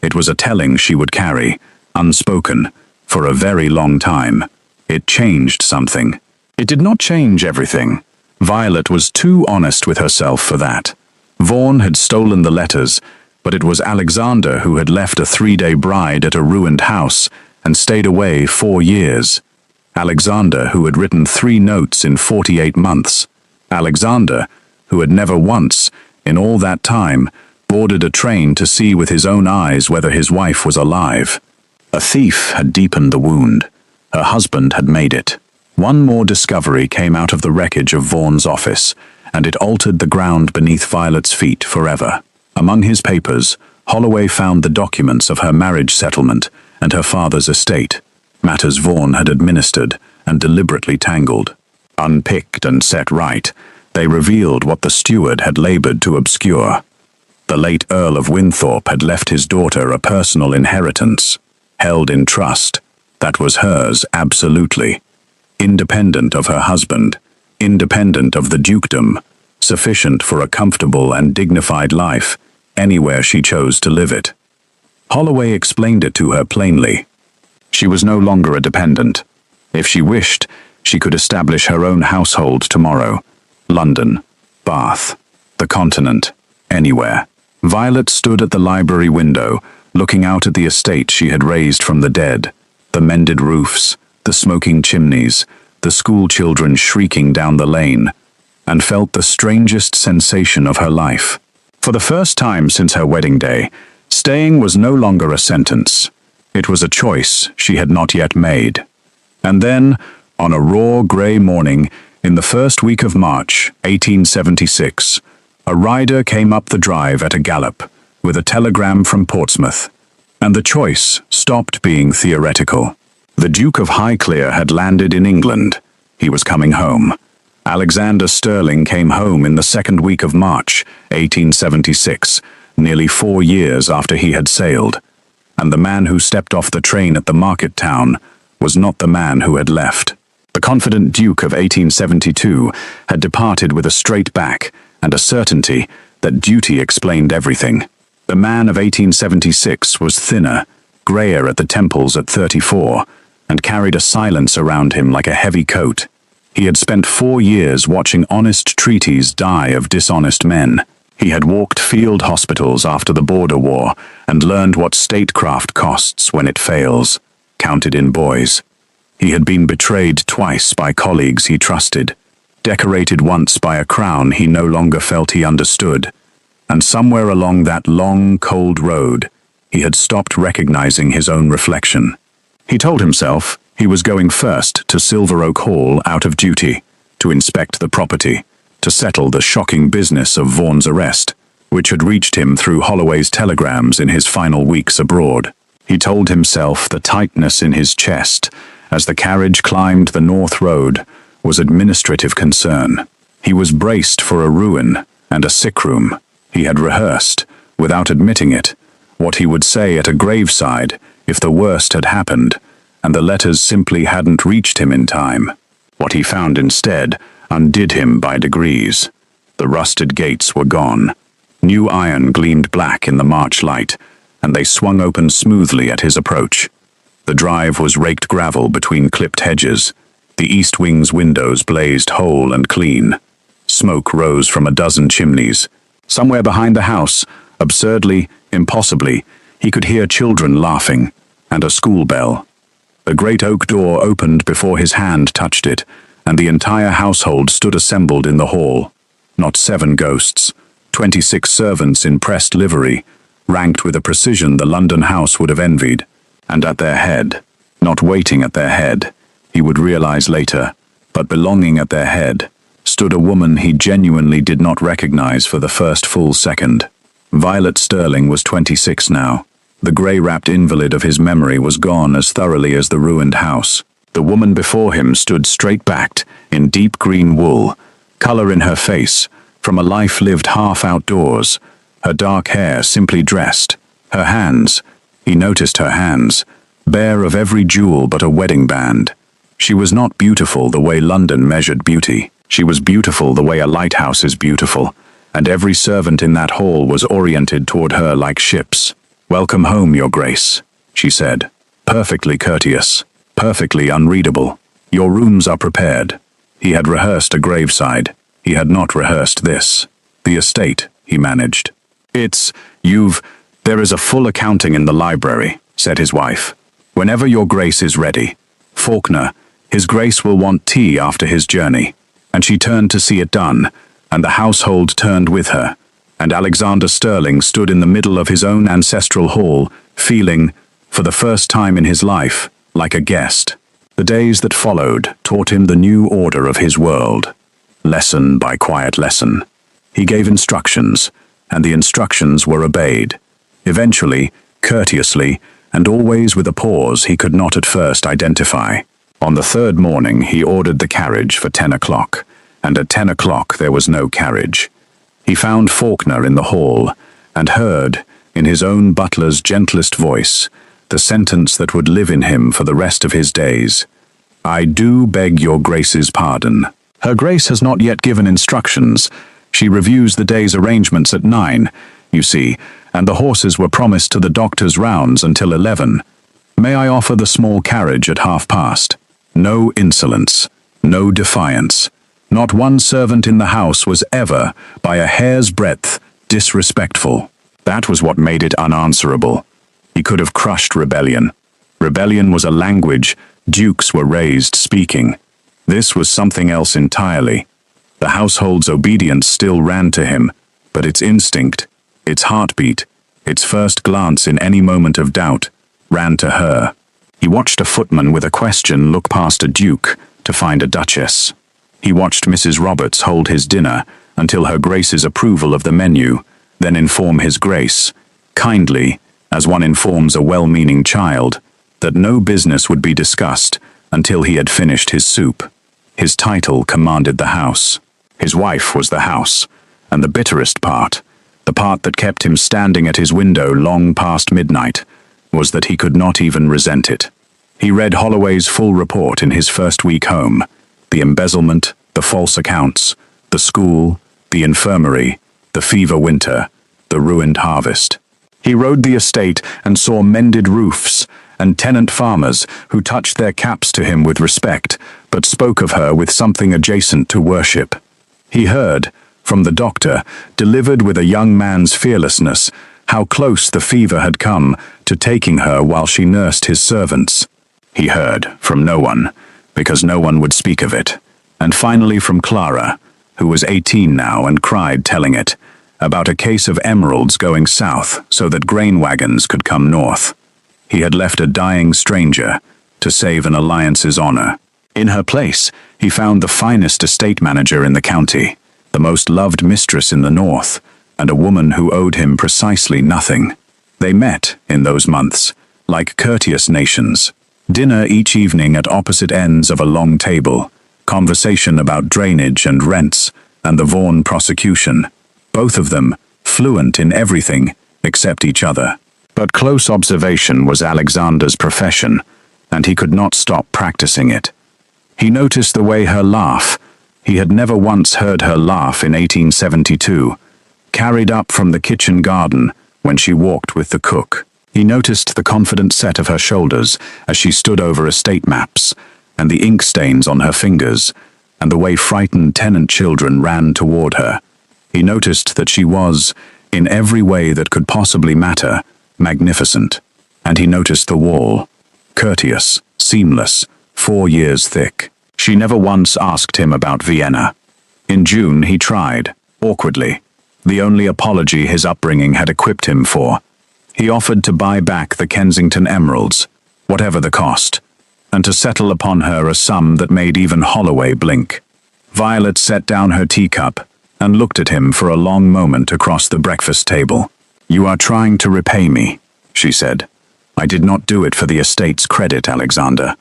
It was a telling she would carry, unspoken, for a very long time. It changed something. It did not change everything. Violet was too honest with herself for that. Vaughan had stolen the letters, but it was Alexander who had left a 3-day bride at a ruined house and stayed away 4 years. Alexander, who had written 3 notes in 48 months. Alexander, who had never once, in all that time, boarded a train to see with his own eyes whether his wife was alive. A thief had deepened the wound. Her husband had made it. One more discovery came out of the wreckage of Vaughan's office, and it altered the ground beneath Violet's feet forever. Among his papers, Holloway found the documents of her marriage settlement and her father's estate, matters Vaughan had administered and deliberately tangled. Unpicked and set right, they revealed what the steward had labored to obscure. The late Earl of Winthorpe had left his daughter a personal inheritance, held in trust, that was hers absolutely. independent of her husband, independent of the dukedom, sufficient for a comfortable and dignified life, anywhere she chose to live it. Holloway explained it to her plainly. She was no longer a dependent. If she wished, she could establish her own household tomorrow. London, Bath, the continent, anywhere. Violet stood at the library window, looking out at the estate she had raised from the dead, the mended roofs, the smoking chimneys, the school children shrieking down the lane, and felt the strangest sensation of her life. For the first time since her wedding day, staying was no longer a sentence. It was a choice she had not yet made. And then, on a raw grey morning, in the first week of March, 1876, a rider came up the drive at a gallop, with a telegram from Portsmouth, and the choice stopped being theoretical. The Duke of Highclere had landed in England. He was coming home. Alexander Sterling came home in the second week of March, 1876, nearly 4 years after he had sailed. And the man who stepped off the train at the market town was not the man who had left. The confident Duke of 1872 had departed with a straight back and a certainty that duty explained everything. The man of 1876 was thinner, greyer at the temples at 34, and carried a silence around him like a heavy coat. He had spent 4 years watching honest treaties die of dishonest men. He had walked field hospitals after the border war and learned what statecraft costs when it fails, counted in boys. He had been betrayed twice by colleagues he trusted, decorated once by a crown he no longer felt he understood, and somewhere along that long, cold road, he had stopped recognizing his own reflection. He told himself he was going first to Silver Oak Hall out of duty, to inspect the property, to settle the shocking business of Vaughan's arrest, which had reached him through Holloway's telegrams in his final weeks abroad. He told himself the tightness in his chest as the carriage climbed the North Road was administrative concern. He was braced for a ruin and a sick room. He had rehearsed, without admitting it, what he would say at a graveside if the worst had happened, and the letters simply hadn't reached him in time. What he found instead undid him by degrees. The rusted gates were gone. New iron gleamed black in the March light, and they swung open smoothly at his approach. The drive was raked gravel between clipped hedges. The east wing's windows blazed whole and clean. Smoke rose from a dozen chimneys. Somewhere behind the house, absurdly, impossibly, he could hear children laughing, and a school bell. The great oak door opened before his hand touched it, and the entire household stood assembled in the hall. Not 7 ghosts, 26 servants in pressed livery, ranked with a precision the London house would have envied, and at their head, not waiting at their head, he would realize later, but belonging at their head, stood a woman he genuinely did not recognize for the first full second. Violet Sterling was 26 now. The grey-wrapped invalid of his memory was gone as thoroughly as the ruined house. The woman before him stood straight-backed, in deep green wool, colour in her face, from a life lived half outdoors, her dark hair simply dressed, her hands, he noticed her hands, bare of every jewel but a wedding band. She was not beautiful the way London measured beauty. She was beautiful the way a lighthouse is beautiful, and every servant in that hall was oriented toward her like ships. "Welcome home, Your Grace," she said, perfectly courteous, perfectly unreadable. "Your rooms are prepared." He had rehearsed a graveside. He had not rehearsed this. "The estate," he managed. There is a full accounting in the library," said his wife. "Whenever Your Grace is ready. Faulkner, His Grace will want tea after his journey." And she turned to see it done, and the household turned with her, and Alexander Sterling stood in the middle of his own ancestral hall, feeling, for the first time in his life, like a guest. The days that followed taught him the new order of his world, lesson by quiet lesson. He gave instructions, and the instructions were obeyed. Eventually, courteously, and always with a pause he could not at first identify. On the third morning he ordered the carriage for 10 o'clock, and at 10 o'clock there was no carriage. He found Faulkner in the hall, and heard, in his own butler's gentlest voice, the sentence that would live in him for the rest of his days. "I do beg your Grace's pardon." Her Grace has not yet given instructions. She reviews the day's arrangements at 9, you see, and the horses were promised to the doctor's rounds until 11. May I offer the small carriage at past? No insolence, no defiance. Not one servant in the house was ever, by a hair's breadth, disrespectful. That was what made it unanswerable. He could have crushed rebellion. Rebellion was a language dukes were raised speaking. This was something else entirely. The household's obedience still ran to him, but its instinct, its heartbeat, its first glance in any moment of doubt, ran to her. He watched a footman with a question look past a duke to find a duchess. He watched Mrs. Roberts hold his dinner until her Grace's approval of the menu, then inform his Grace, kindly, as one informs a well-meaning child, that no business would be discussed until he had finished his soup. His title commanded the house. His wife was the house, and the bitterest part, the part that kept him standing at his window long past midnight, was that he could not even resent it. He read Holloway's full report in his first week home: the embezzlement, the false accounts, the school, the infirmary, the fever winter, the ruined harvest. He rode the estate and saw mended roofs and tenant farmers who touched their caps to him with respect, but spoke of her with something adjacent to worship. He heard, from the doctor, delivered with a young man's fearlessness, how close the fever had come to taking her while she nursed his servants. He heard from no one, because no one would speak of it, and finally from Clara, who was 18 now and cried telling it, about a case of emeralds going south so that grain wagons could come north. He had left a dying stranger to save an alliance's honor. In her place, he found the finest estate manager in the county, the most loved mistress in the north, and a woman who owed him precisely nothing. They met, in those months, like courteous nations. Dinner each evening at opposite ends of a long table, conversation about drainage and rents, and the Vaughan prosecution. Both of them, fluent in everything except each other. But close observation was Alexander's profession, and he could not stop practicing it. He noticed the way her laugh, he had never once heard her laugh in 1872, carried up from the kitchen garden when she walked with the cook. He noticed the confident set of her shoulders as she stood over estate maps, and the ink stains on her fingers, and the way frightened tenant children ran toward her. He noticed that she was, in every way that could possibly matter, magnificent. And he noticed the wall, courteous, seamless, 4 years thick. She never once asked him about Vienna. In June he tried, awkwardly, the only apology his upbringing had equipped him for. He offered to buy back the Kensington emeralds, whatever the cost, and to settle upon her a sum that made even Holloway blink. Violet set down her teacup and looked at him for a long moment across the breakfast table. "You are trying to repay me," she said. "I did not do it for the estate's credit, Alexander.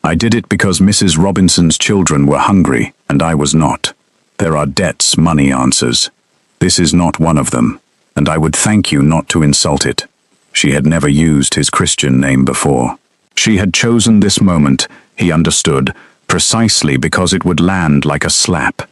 I did it because Mrs. Robinson's children were hungry, and I was not. There are debts money answers. This is not one of them, and I would thank you not to insult it." She had never used his Christian name before. She had chosen this moment, he understood, precisely because it would land like a slap.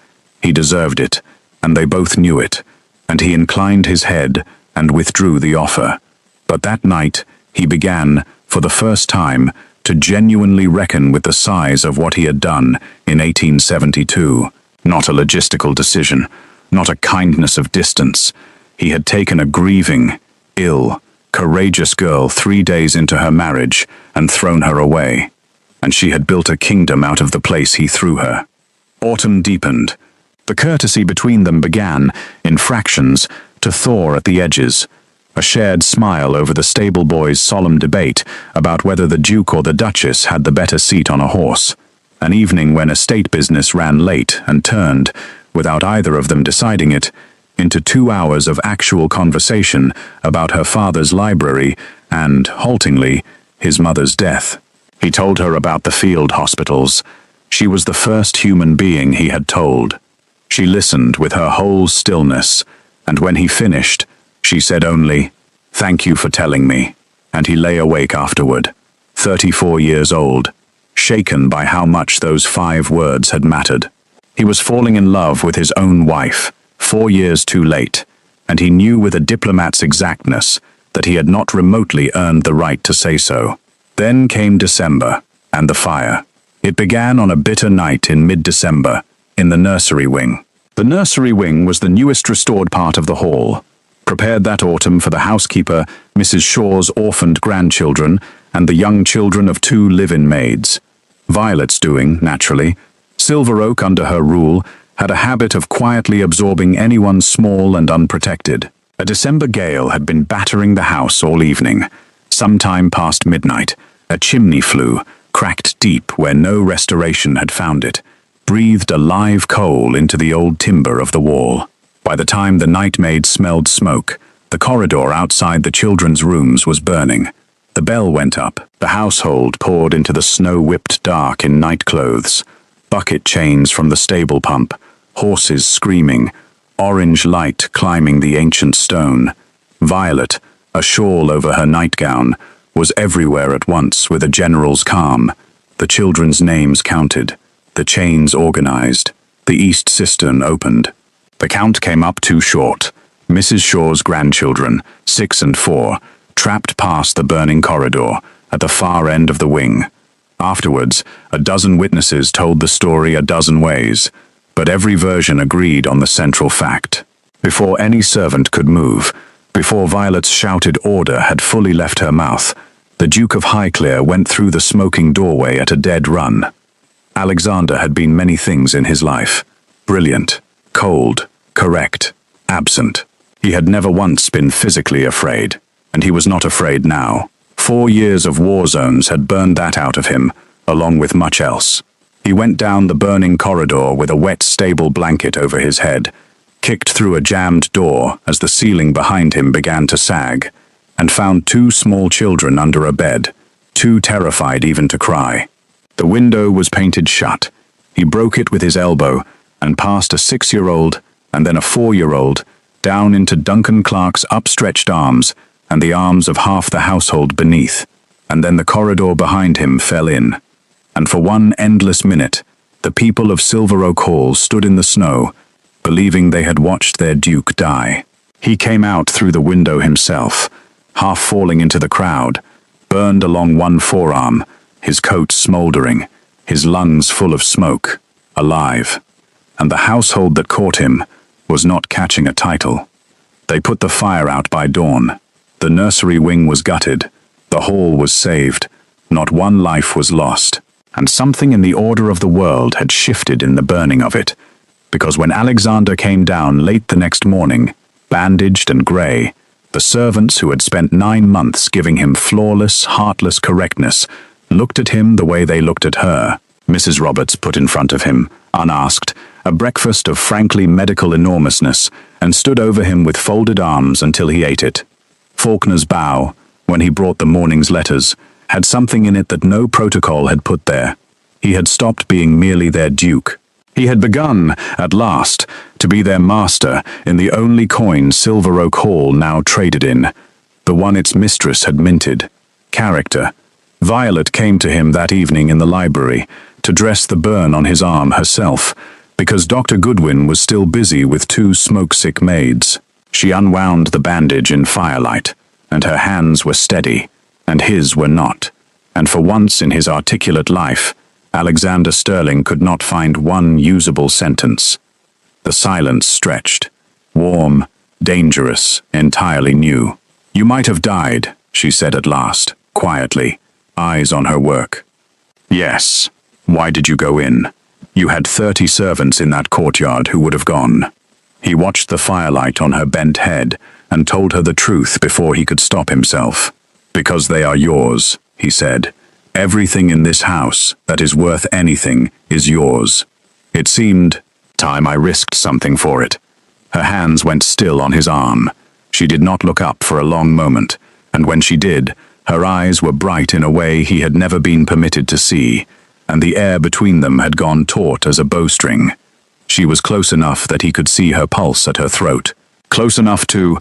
He deserved it, and they both knew it, and he inclined his head and withdrew the offer. But that night he began, for the first time, to genuinely reckon with the size of what he had done in 1872. Not a logistical decision, not a kindness of distance. He had taken a grieving, ill, courageous girl 3 days into her marriage and thrown her away, and she had built a kingdom out of the place he threw her. Autumn deepened. The courtesy between them began, in fractions, to thaw at the edges. A shared smile over the stable boy's solemn debate about whether the Duke or the Duchess had the better seat on a horse. An evening when estate business ran late and turned, without either of them deciding it, into 2 hours of actual conversation about her father's library and, haltingly, his mother's death. He told her about the field hospitals. She was the first human being he had told. She listened with her whole stillness, and when he finished, she said only, "Thank you for telling me," and he lay awake afterward. 34 years old. shaken by how much those 5 words had mattered. He was falling in love with his own wife, 4 years too late, and he knew with a diplomat's exactness that he had not remotely earned the right to say so. Then came December, and the fire. It began on a bitter night in mid-December, in the nursery wing. The nursery wing was the newest restored part of the hall, prepared that autumn for the housekeeper, Mrs. Shaw's orphaned grandchildren, and the young children of 2 live-in maids. Violet's doing, naturally. Silver Oak, under her rule, had a habit of quietly absorbing anyone small and unprotected. A December gale had been battering the house all evening. Sometime past midnight, a chimney flue, cracked deep where no restoration had found it, breathed a live coal into the old timber of the wall. By the time the night maid smelled smoke, the corridor outside the children's rooms was burning. The bell went up. The household poured into the snow-whipped dark in nightclothes. Bucket chains from the stable pump, horses screaming, orange light climbing the ancient stone. Violet, a shawl over her nightgown, was everywhere at once with a general's calm. The children's names counted, the chains organized, the east cistern opened. The count came up too short. Mrs. Shaw's grandchildren, 6 and 4, trapped past the burning corridor at the far end of the wing. Afterwards, a dozen witnesses told the story a dozen ways, but every version agreed on the central fact. Before any servant could move, before Violet's shouted order had fully left her mouth, the Duke of Highclere went through the smoking doorway at a dead run. Alexander had been many things in his life. Brilliant, cold, correct, absent. He had never once been physically afraid, and he was not afraid now. 4 years of war zones had burned that out of him, along with much else. He went down the burning corridor with a wet stable blanket over his head, kicked through a jammed door as the ceiling behind him began to sag, and found 2 small children under a bed, too terrified even to cry. The window was painted shut. He broke it with his elbow and passed a 6-year-old and then a 4-year-old down into Duncan Clark's upstretched arms and the arms of half the household beneath, and then the corridor behind him fell in. And for one endless minute, the people of Silver Oak Hall stood in the snow, believing they had watched their duke die. He came out through the window himself, half falling into the crowd, burned along one forearm, his coat smoldering, his lungs full of smoke, alive. And the household that caught him was not catching a title. They put the fire out by dawn. The nursery wing was gutted. The hall was saved. Not one life was lost. And something in the order of the world had shifted in the burning of it, because when Alexander came down late the next morning, bandaged and grey, the servants who had spent 9 months giving him flawless, heartless correctness looked at him the way they looked at her. Mrs. Roberts put in front of him, unasked, a breakfast of frankly medical enormousness, and stood over him with folded arms until he ate it. Faulkner's bow, when he brought the morning's letters, had something in it that no protocol had put there. He had stopped being merely their duke. He had begun, at last, to be their master in the only coin Silver Oak Hall now traded in, the one its mistress had minted. Character. Violet came to him that evening in the library to dress the burn on his arm herself, because Dr. Goodwin was still busy with 2 smoke-sick maids. She unwound the bandage in firelight, and her hands were steady, and his were not. And for once in his articulate life, Alexander Sterling could not find one usable sentence. The silence stretched. Warm, dangerous, entirely new. "You might have died," she said at last, quietly, eyes on her work. "Yes. Why did you go in? You had 30 servants in that courtyard who would have gone." He watched the firelight on her bent head and told her the truth before he could stop himself. "Because they are yours," he said. "Everything in this house that is worth anything is yours." It seemed time I risked something for it. Her hands went still on his arm. She did not look up for a long moment, and when she did, her eyes were bright in a way he had never been permitted to see, and the air between them had gone taut as a bowstring. She was close enough that he could see her pulse at her throat. Close enough to...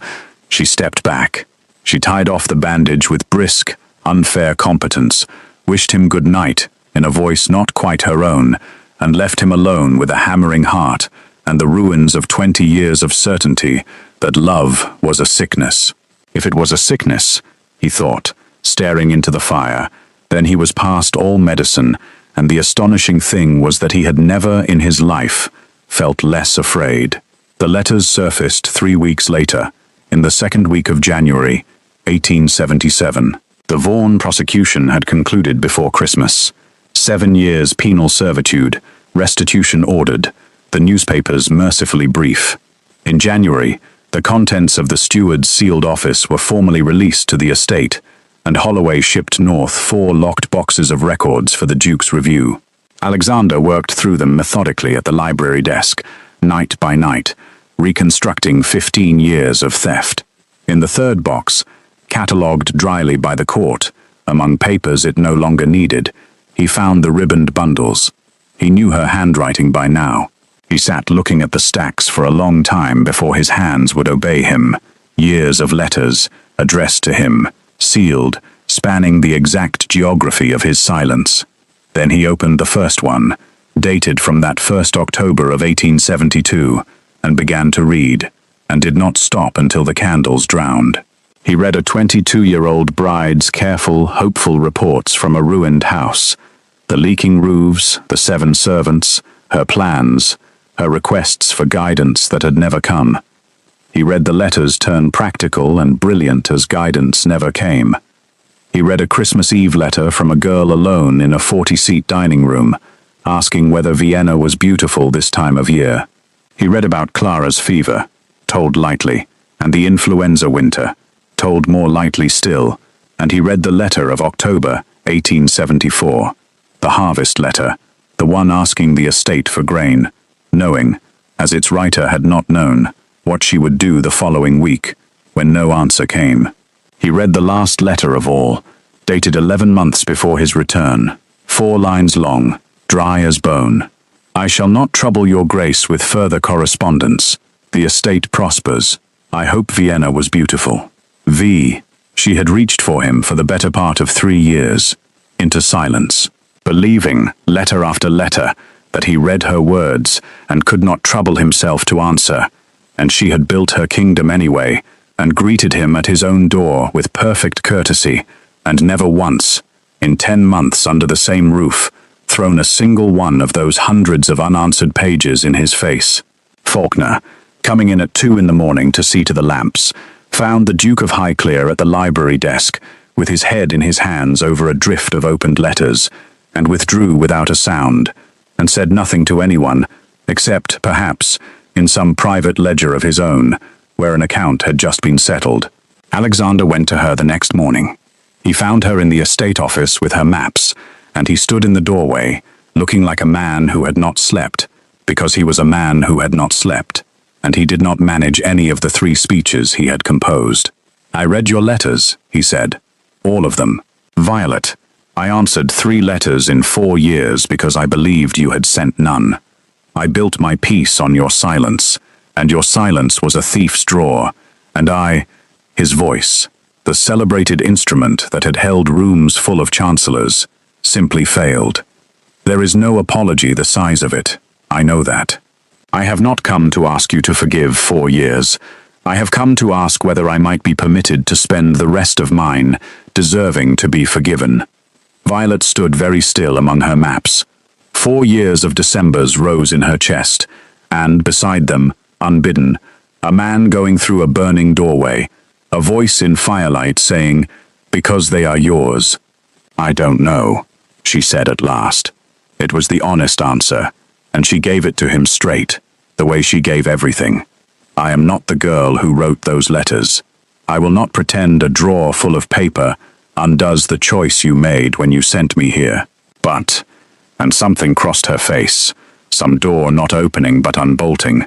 She stepped back. She tied off the bandage with brisk, unfair competence, wished him good night, in a voice not quite her own, and left him alone with a hammering heart and the ruins of 20 years of certainty that love was a sickness. If it was a sickness, he thought, staring into the fire, then he was past all medicine, and the astonishing thing was that he had never in his life felt less afraid. The letters surfaced 3 weeks later, in the second week of January, 1877. The Vaughan prosecution had concluded before Christmas. 7 years penal servitude, restitution ordered, the newspapers mercifully brief. In January, the contents of the steward's sealed office were formally released to the estate, and Holloway shipped north 4 locked boxes of records for the Duke's review. Alexander worked through them methodically at the library desk, night by night, reconstructing 15 years of theft. In the third box, catalogued dryly by the court, among papers it no longer needed, he found the ribboned bundles. He knew her handwriting by now. He sat looking at the stacks for a long time before his hands would obey him. Years of letters, addressed to him, sealed, spanning the exact geography of his silence. Then he opened the first one, dated from that 1st October of 1872, and began to read, and did not stop until the candles drowned. He read a 22-year-old bride's careful, hopeful reports from a ruined house, the leaking roofs, the 7 servants, her plans, her requests for guidance that had never come. He read the letters turn practical and brilliant as guidance never came. He read a Christmas Eve letter from a girl alone in a 40-seat dining room, asking whether Vienna was beautiful this time of year. He read about Clara's fever, told lightly, and the influenza winter, told more lightly still, and he read the letter of October 1874, the harvest letter, the one asking the estate for grain, knowing, as its writer had not known, what she would do the following week, when no answer came. He read the last letter of all, dated 11 months before his return, 4 lines long, dry as bone. I shall not trouble your grace with further correspondence. The estate prospers. I hope Vienna was beautiful. V. She had reached for him for the better part of 3 years, into silence, believing, letter after letter, that he read her words and could not trouble himself to answer, and she had built her kingdom anyway, and greeted him at his own door with perfect courtesy, and never once, in 10 months under the same roof, thrown a single one of those hundreds of unanswered pages in his face. Faulkner, coming in at 2 in the morning to see to the lamps, found the Duke of Highclere at the library desk, with his head in his hands over a drift of opened letters, and withdrew without a sound, and said nothing to anyone, except, perhaps, in some private ledger of his own, where an account had just been settled. Alexander went to her the next morning. He found her in the estate office with her maps, and he stood in the doorway, looking like a man who had not slept, because he was a man who had not slept, and he did not manage any of the 3 speeches he had composed. I read your letters, he said. All of them. Violet, I answered 3 letters in 4 years because I believed you had sent none. I built my peace on your silence, and your silence was a thief's drawer, and his voice, the celebrated instrument that had held rooms full of chancellors, simply failed. There is no apology the size of it, I know that. I have not come to ask you to forgive 4 years. I have come to ask whether I might be permitted to spend the rest of mine deserving to be forgiven. Violet stood very still among her maps. 4 years of Decembers rose in her chest, and beside them, unbidden, a man going through a burning doorway, a voice in firelight saying, "Because they are yours." "I don't know," she said at last. It was the honest answer, and she gave it to him straight, the way she gave everything. I am not the girl who wrote those letters. I will not pretend a drawer full of paper undoes the choice you made when you sent me here. But, and something crossed her face, some door not opening but unbolting,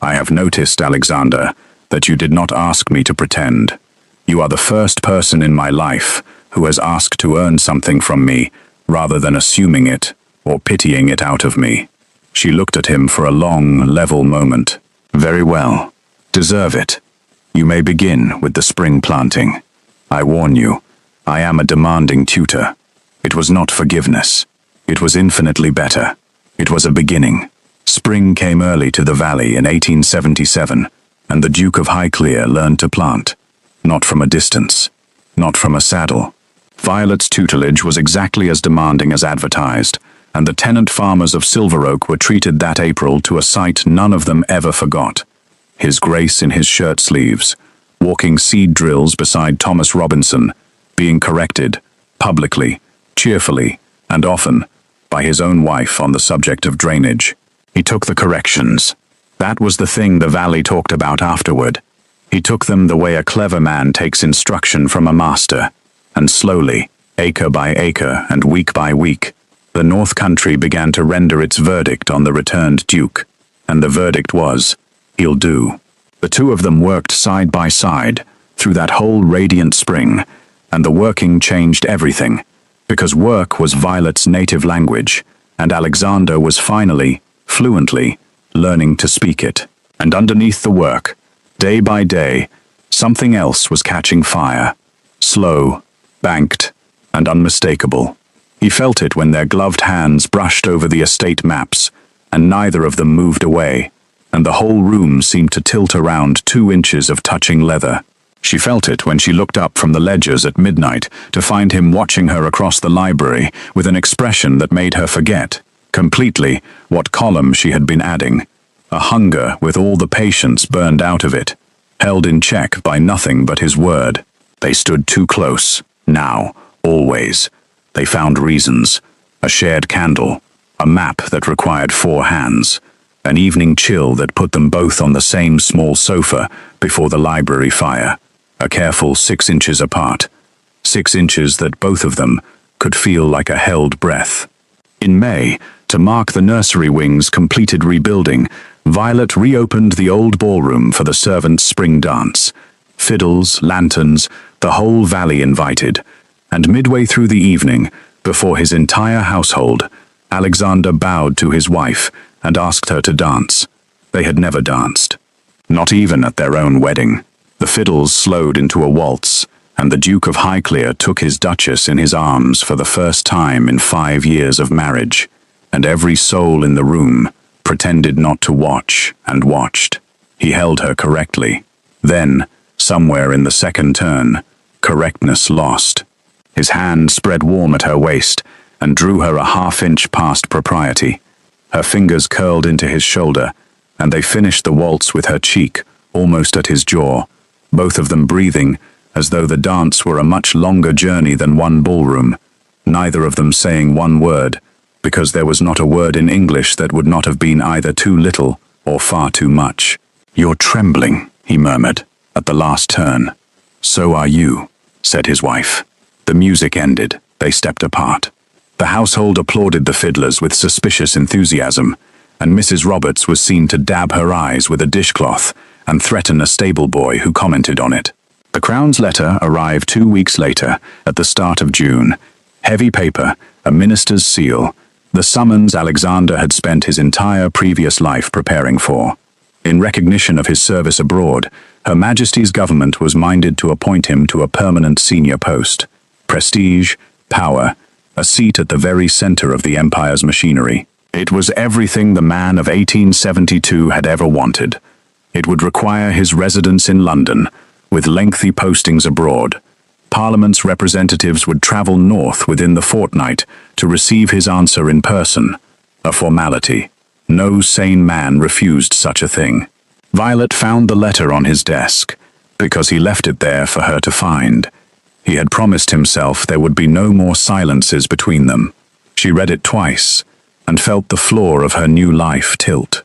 I have noticed, Alexander, that you did not ask me to pretend. You are the first person in my life who has asked to earn something from me rather than assuming it or pitying it out of me. She looked at him for a long, level moment. Very well. Deserve it. You may begin with the spring planting. I warn you, I am a demanding tutor. It was not forgiveness. It was infinitely better. It was a beginning. Spring came early to the valley in 1877, and the Duke of Highclere learned to plant. Not from a distance. Not from a saddle. Violet's tutelage was exactly as demanding as advertised, and the tenant farmers of Silver Oak were treated that April to a sight none of them ever forgot. His Grace in his shirt sleeves, walking seed drills beside Thomas Robinson, being corrected, publicly, cheerfully, and often, by his own wife on the subject of drainage. He took the corrections. That was the thing the valley talked about afterward. He took them the way a clever man takes instruction from a master, and slowly, acre by acre and week by week, the North Country began to render its verdict on the returned Duke, and the verdict was, he'll do. The two of them worked side by side through that whole radiant spring, and the working changed everything, because work was Violet's native language, and Alexander was finally, fluently, learning to speak it. And underneath the work, day by day, something else was catching fire. Slow, banked, and unmistakable. He felt it when their gloved hands brushed over the estate maps, and neither of them moved away, and the whole room seemed to tilt around 2 inches of touching leather. She felt it when she looked up from the ledgers at midnight to find him watching her across the library with an expression that made her forget, completely, what column she had been adding. A hunger with all the patience burned out of it, held in check by nothing but his word. They stood too close, now, always. They found reasons, a shared candle, a map that required 4 hands, an evening chill that put them both on the same small sofa before the library fire, a careful 6 inches apart, 6 inches that both of them could feel like a held breath. In May, to mark the nursery wing's completed rebuilding, Violet reopened the old ballroom for the servants' spring dance. Fiddles, lanterns, the whole valley invited, and midway through the evening, before his entire household, Alexander bowed to his wife and asked her to dance. They had never danced. Not even at their own wedding. The fiddles slowed into a waltz, and the Duke of Highclere took his Duchess in his arms for the first time in 5 years of marriage, and every soul in the room pretended not to watch and watched. He held her correctly. Then, somewhere in the second turn, correctness lost. His hand spread warm at her waist and drew her a half-inch past propriety. Her fingers curled into his shoulder, and they finished the waltz with her cheek, almost at his jaw, both of them breathing as though the dance were a much longer journey than one ballroom, neither of them saying one word, because there was not a word in English that would not have been either too little or far too much. "You're trembling," he murmured, at the last turn. "So are you," said his wife. The music ended. They stepped apart. The household applauded the fiddlers with suspicious enthusiasm, and Mrs. Roberts was seen to dab her eyes with a dishcloth and threaten a stable boy who commented on it. The Crown's letter arrived 2 weeks later, at the start of June. Heavy paper, a minister's seal, the summons Alexander had spent his entire previous life preparing for. In recognition of his service abroad, Her Majesty's government was minded to appoint him to a permanent senior post. Prestige, power, a seat at the very center of the empire's machinery. It was everything the man of 1872 had ever wanted. It would require his residence in London, with lengthy postings abroad. Parliament's representatives would travel north within the fortnight to receive his answer in person. A formality. No sane man refused such a thing. Violet found the letter on his desk, because he left it there for her to find. He had promised himself there would be no more silences between them. She read it twice, and felt the floor of her new life tilt.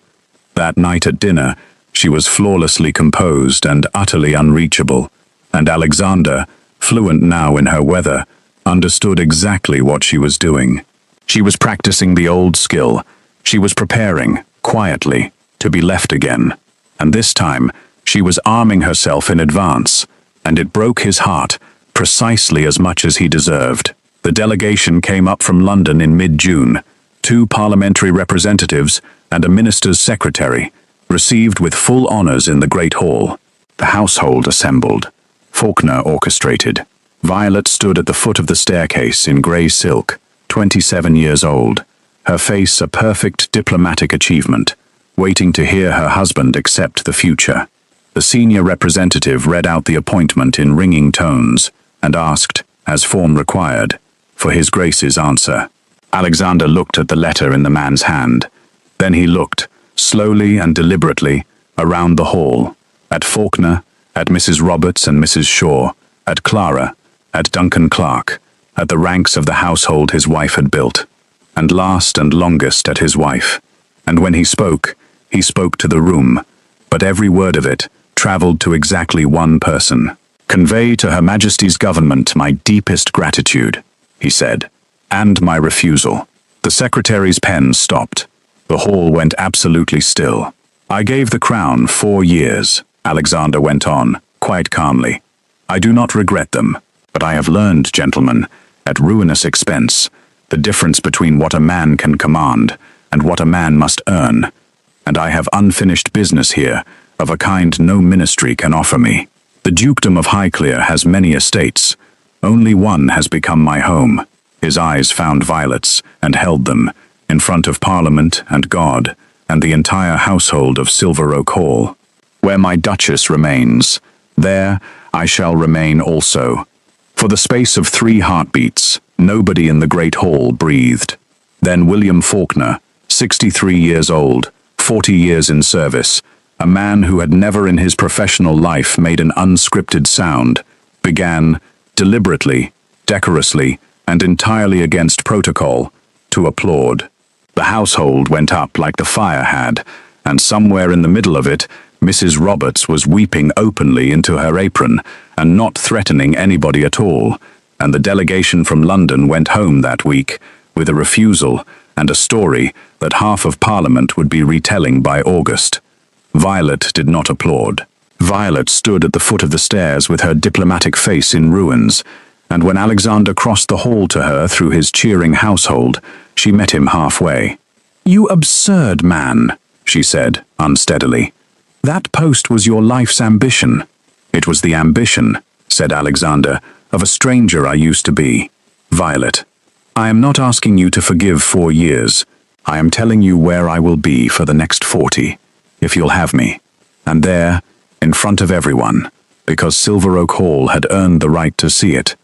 That night at dinner, she was flawlessly composed and utterly unreachable, and Alexander, fluent now in her weather, understood exactly what she was doing. She was practicing the old skill. She was preparing, quietly, to be left again. And this time, she was arming herself in advance, and it broke his heart, precisely as much as he deserved. The delegation came up from London in mid-June. 2 parliamentary representatives and a minister's secretary, received with full honors in the Great Hall. The household assembled. Faulkner orchestrated. Violet stood at the foot of the staircase in grey silk, 27 years old, her face a perfect diplomatic achievement, waiting to hear her husband accept the future. The senior representative read out the appointment in ringing tones and asked, as form required, for His Grace's answer. Alexander looked at the letter in the man's hand. Then he looked, slowly and deliberately, around the hall, at Faulkner, at Mrs. Roberts and Mrs. Shaw, at Clara, at Duncan Clark, at the ranks of the household his wife had built, and last and longest at his wife. And when he spoke to the room, but every word of it travelled to exactly one person. "Convey to Her Majesty's government my deepest gratitude," he said, "and my refusal." The secretary's pen stopped. The hall went absolutely still. "I gave the crown 4 years," Alexander went on, quite calmly. "I do not regret them, but I have learned, gentlemen, at ruinous expense, the difference between what a man can command and what a man must earn, and I have unfinished business here of a kind no ministry can offer me. The dukedom of Highclere has many estates. Only one has become my home." His eyes found Violet's and held them, in front of Parliament and God and the entire household of Silver Oak Hall. "Where my Duchess remains, there I shall remain also." For the space of 3 heartbeats, nobody in the great hall breathed. Then William Faulkner, 63 years old, 40 years in service, a man who had never in his professional life made an unscripted sound, began, deliberately, decorously, and entirely against protocol, to applaud. The household went up like the fire had, and somewhere in the middle of it, Mrs. Roberts was weeping openly into her apron and not threatening anybody at all, and the delegation from London went home that week with a refusal and a story that half of Parliament would be retelling by August. Violet did not applaud. Violet stood at the foot of the stairs with her diplomatic face in ruins, and when Alexander crossed the hall to her through his cheering household, she met him halfway. "You absurd man," she said, unsteadily. "That post was your life's ambition." "It was the ambition," said Alexander, "of a stranger I used to be." "Violet, I am not asking you to forgive 4 years. I am telling you where I will be for the next 40, if you'll have me. And there, in front of everyone, because Silver Oak Hall had earned the right to see it."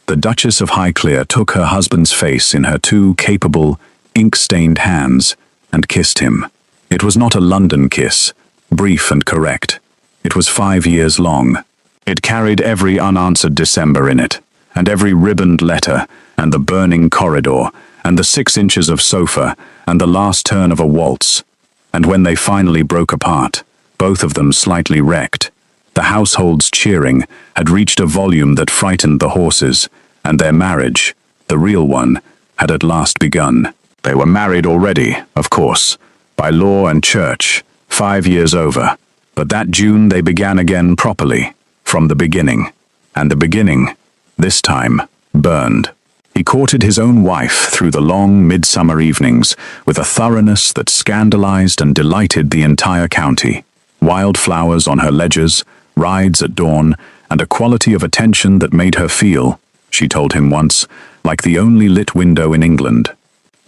The Duchess of Highclere took her husband's face in her 2 capable, ink-stained hands and kissed him. It was not a London kiss, brief and correct. It was 5 years long. It carried every unanswered December in it, and every ribboned letter, and the burning corridor, and the 6 inches of sofa, and the last turn of a waltz. And when they finally broke apart, both of them slightly wrecked, the household's cheering had reached a volume that frightened the horses, and their marriage, the real one, had at last begun. They were married already, of course, by law and church, 5 years over, but that June they began again properly, from the beginning. And the beginning, this time, burned. He courted his own wife through the long midsummer evenings with a thoroughness that scandalized and delighted the entire county. Wildflowers on her ledgers, rides at dawn, and a quality of attention that made her feel, she told him once, like the only lit window in England.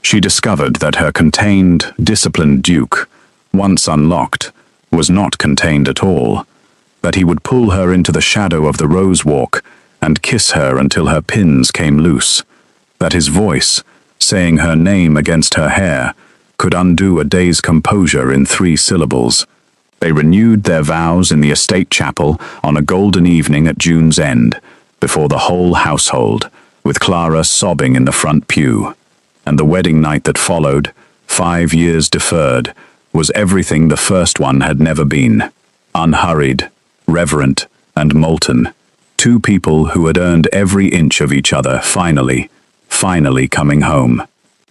She discovered that her contained, disciplined duke, once unlocked, was not contained at all, that he would pull her into the shadow of the rose walk and kiss her until her pins came loose, that his voice, saying her name against her hair, could undo a day's composure in 3 syllables. They renewed their vows in the estate chapel on a golden evening at June's end, before the whole household, with Clara sobbing in the front pew. And the wedding night that followed, 5 years deferred, was everything the first one had never been. Unhurried, reverent, and molten. 2 people who had earned every inch of each other finally coming home.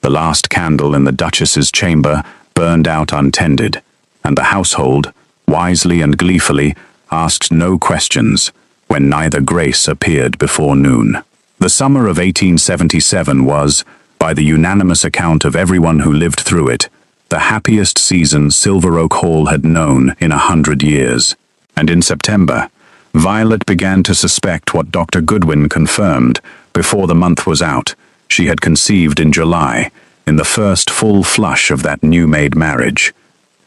The last candle in the Duchess's chamber burned out untended, and the household, wisely and gleefully, asked no questions when neither grace appeared before noon. The summer of 1877 was, by the unanimous account of everyone who lived through it, the happiest season Silver Oak Hall had known in 100 years. And in September, Violet began to suspect what Dr. Goodwin confirmed before the month was out. She had conceived in July, in the first full flush of that new-made marriage.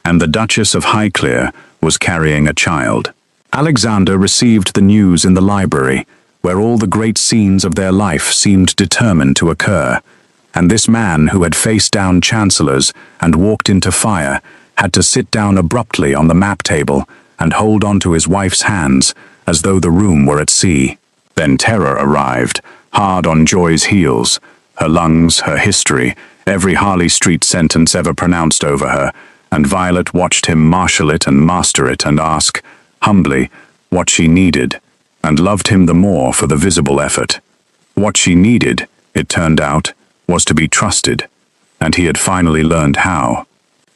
And the Duchess of Highclere was carrying a child. Alexander received the news in the library, where all the great scenes of their life seemed determined to occur. And this man who had faced down chancellors and walked into fire had to sit down abruptly on the map table and hold on to his wife's hands as though the room were at sea. Then terror arrived, hard on Joy's heels. Her lungs, her history, every Harley Street sentence ever pronounced over her, and Violet watched him marshal it and master it and ask, humbly, what she needed, and loved him the more for the visible effort. What she needed, it turned out, was to be trusted, and he had finally learned how.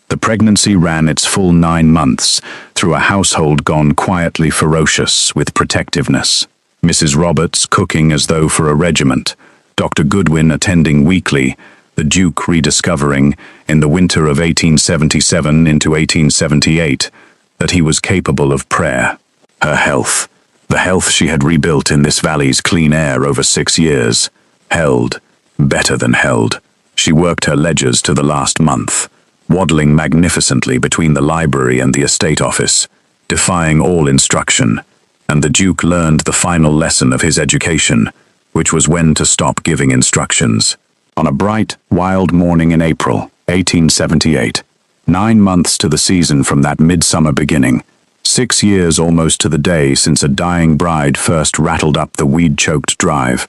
The pregnancy ran its full 9 months, through a household gone quietly ferocious with protectiveness. Mrs. Roberts cooking as though for a regiment, Dr. Goodwin attending weekly, the Duke rediscovering, in the winter of 1877 into 1878, that he was capable of prayer. Her health, the health she had rebuilt in this valley's clean air over 6 years, held, better than held. She worked her ledgers to the last month, waddling magnificently between the library and the estate office, defying all instruction, and the Duke learned the final lesson of his education, which was when to stop giving instructions. On a bright, wild morning in April, 1878, 9 months to the season from that midsummer beginning, 6 years almost to the day since a dying bride first rattled up the weed-choked drive,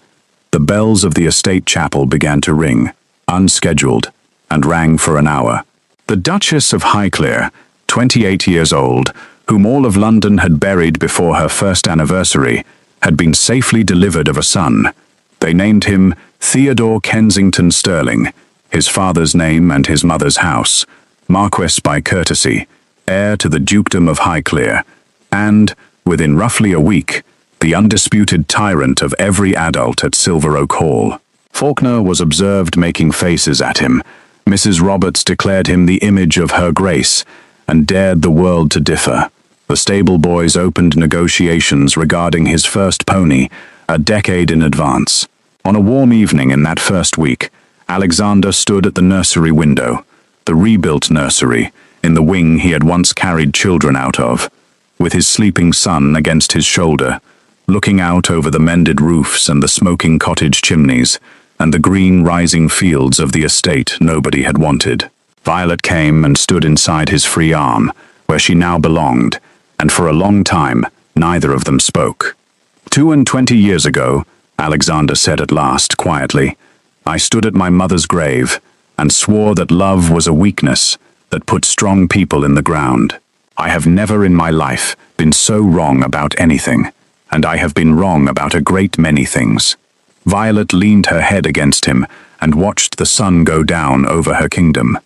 the bells of the estate chapel began to ring, unscheduled, and rang for an hour. The Duchess of Highclere, 28 years old, whom all of London had buried before her first anniversary, had been safely delivered of a son. They named him Theodore Kensington Sterling, his father's name and his mother's house, Marquess by courtesy, heir to the Dukedom of Highclere, and, within roughly a week, the undisputed tyrant of every adult at Silver Oak Hall. Faulkner was observed making faces at him. Mrs. Roberts declared him the image of her grace, and dared the world to differ. The stable boys opened negotiations regarding his first pony, a decade in advance. On a warm evening in that first week, Alexander stood at the nursery window, the rebuilt nursery, in the wing he had once carried children out of, with his sleeping son against his shoulder, looking out over the mended roofs and the smoking cottage chimneys, and the green rising fields of the estate nobody had wanted. Violet came and stood inside his free arm, where she now belonged, and for a long time neither of them spoke. 22 years ago, Alexander said at last, quietly, I stood at my mother's grave and swore that love was a weakness that put strong people in the ground. I have never in my life been so wrong about anything, and I have been wrong about a great many things. Violet leaned her head against him and watched the sun go down over her kingdom.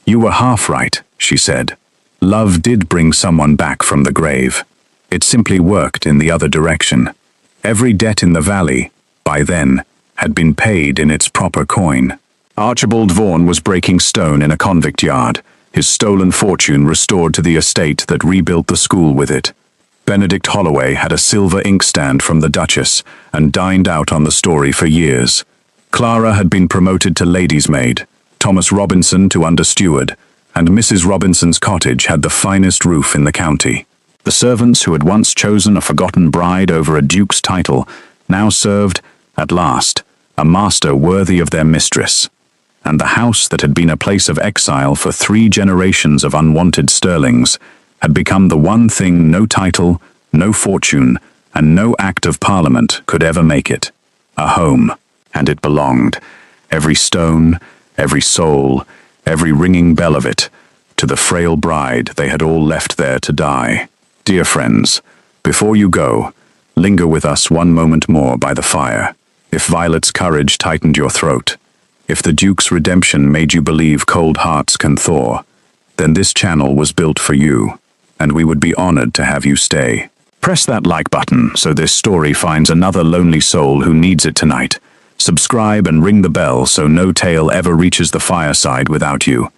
You were half right, she said. Love did bring someone back from the grave. It simply worked in the other direction. Every debt in the valley, by then, had been paid in its proper coin. Archibald Vaughan was breaking stone in a convict yard, his stolen fortune restored to the estate that rebuilt the school with it. Benedict Holloway had a silver inkstand from the Duchess and dined out on the story for years. Clara had been promoted to lady's maid, Thomas Robinson to understeward, and Mrs. Robinson's cottage had the finest roof in the county. The servants who had once chosen a forgotten bride over a duke's title now served, at last, a master worthy of their mistress. And the house that had been a place of exile for 3 generations of unwanted Sterlings had become the one thing no title, no fortune, and no act of parliament could ever make it. A home. And it belonged, every stone, every soul, every ringing bell of it, to the frail bride they had all left there to die. Dear friends, before you go, linger with us one moment more by the fire. If Violet's courage tightened your throat, if the Duke's redemption made you believe cold hearts can thaw, then this channel was built for you, and we would be honored to have you stay. Press that like button so this story finds another lonely soul who needs it tonight. Subscribe and ring the bell so no tale ever reaches the fireside without you.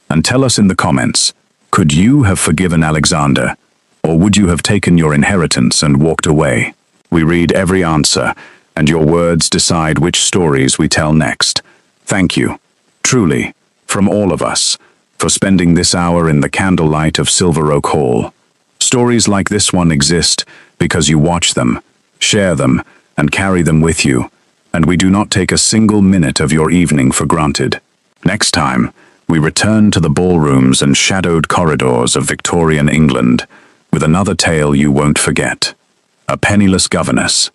And tell us in the comments, could you have forgiven Alexander, or would you have taken your inheritance and walked away? We read every answer, and your words decide which stories we tell next. Thank you, truly, from all of us, for spending this hour in the candlelight of Silver Oak Hall. Stories like this one exist because you watch them, share them, and carry them with you, and we do not take a single minute of your evening for granted. Next time, we return to the ballrooms and shadowed corridors of Victorian England with another tale you won't forget. A penniless governess,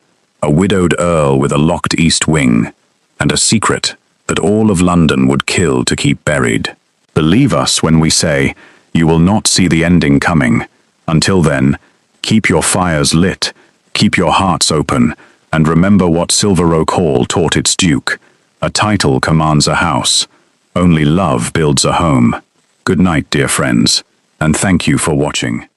a widowed earl with a locked east wing, and a secret that all of London would kill to keep buried. Believe us when we say you will not see the ending coming. Until then, keep your fires lit, keep your hearts open, and remember what Silver Oak Hall taught its duke. A title commands a house. Only love builds a home. Good night, dear friends, and thank you for watching.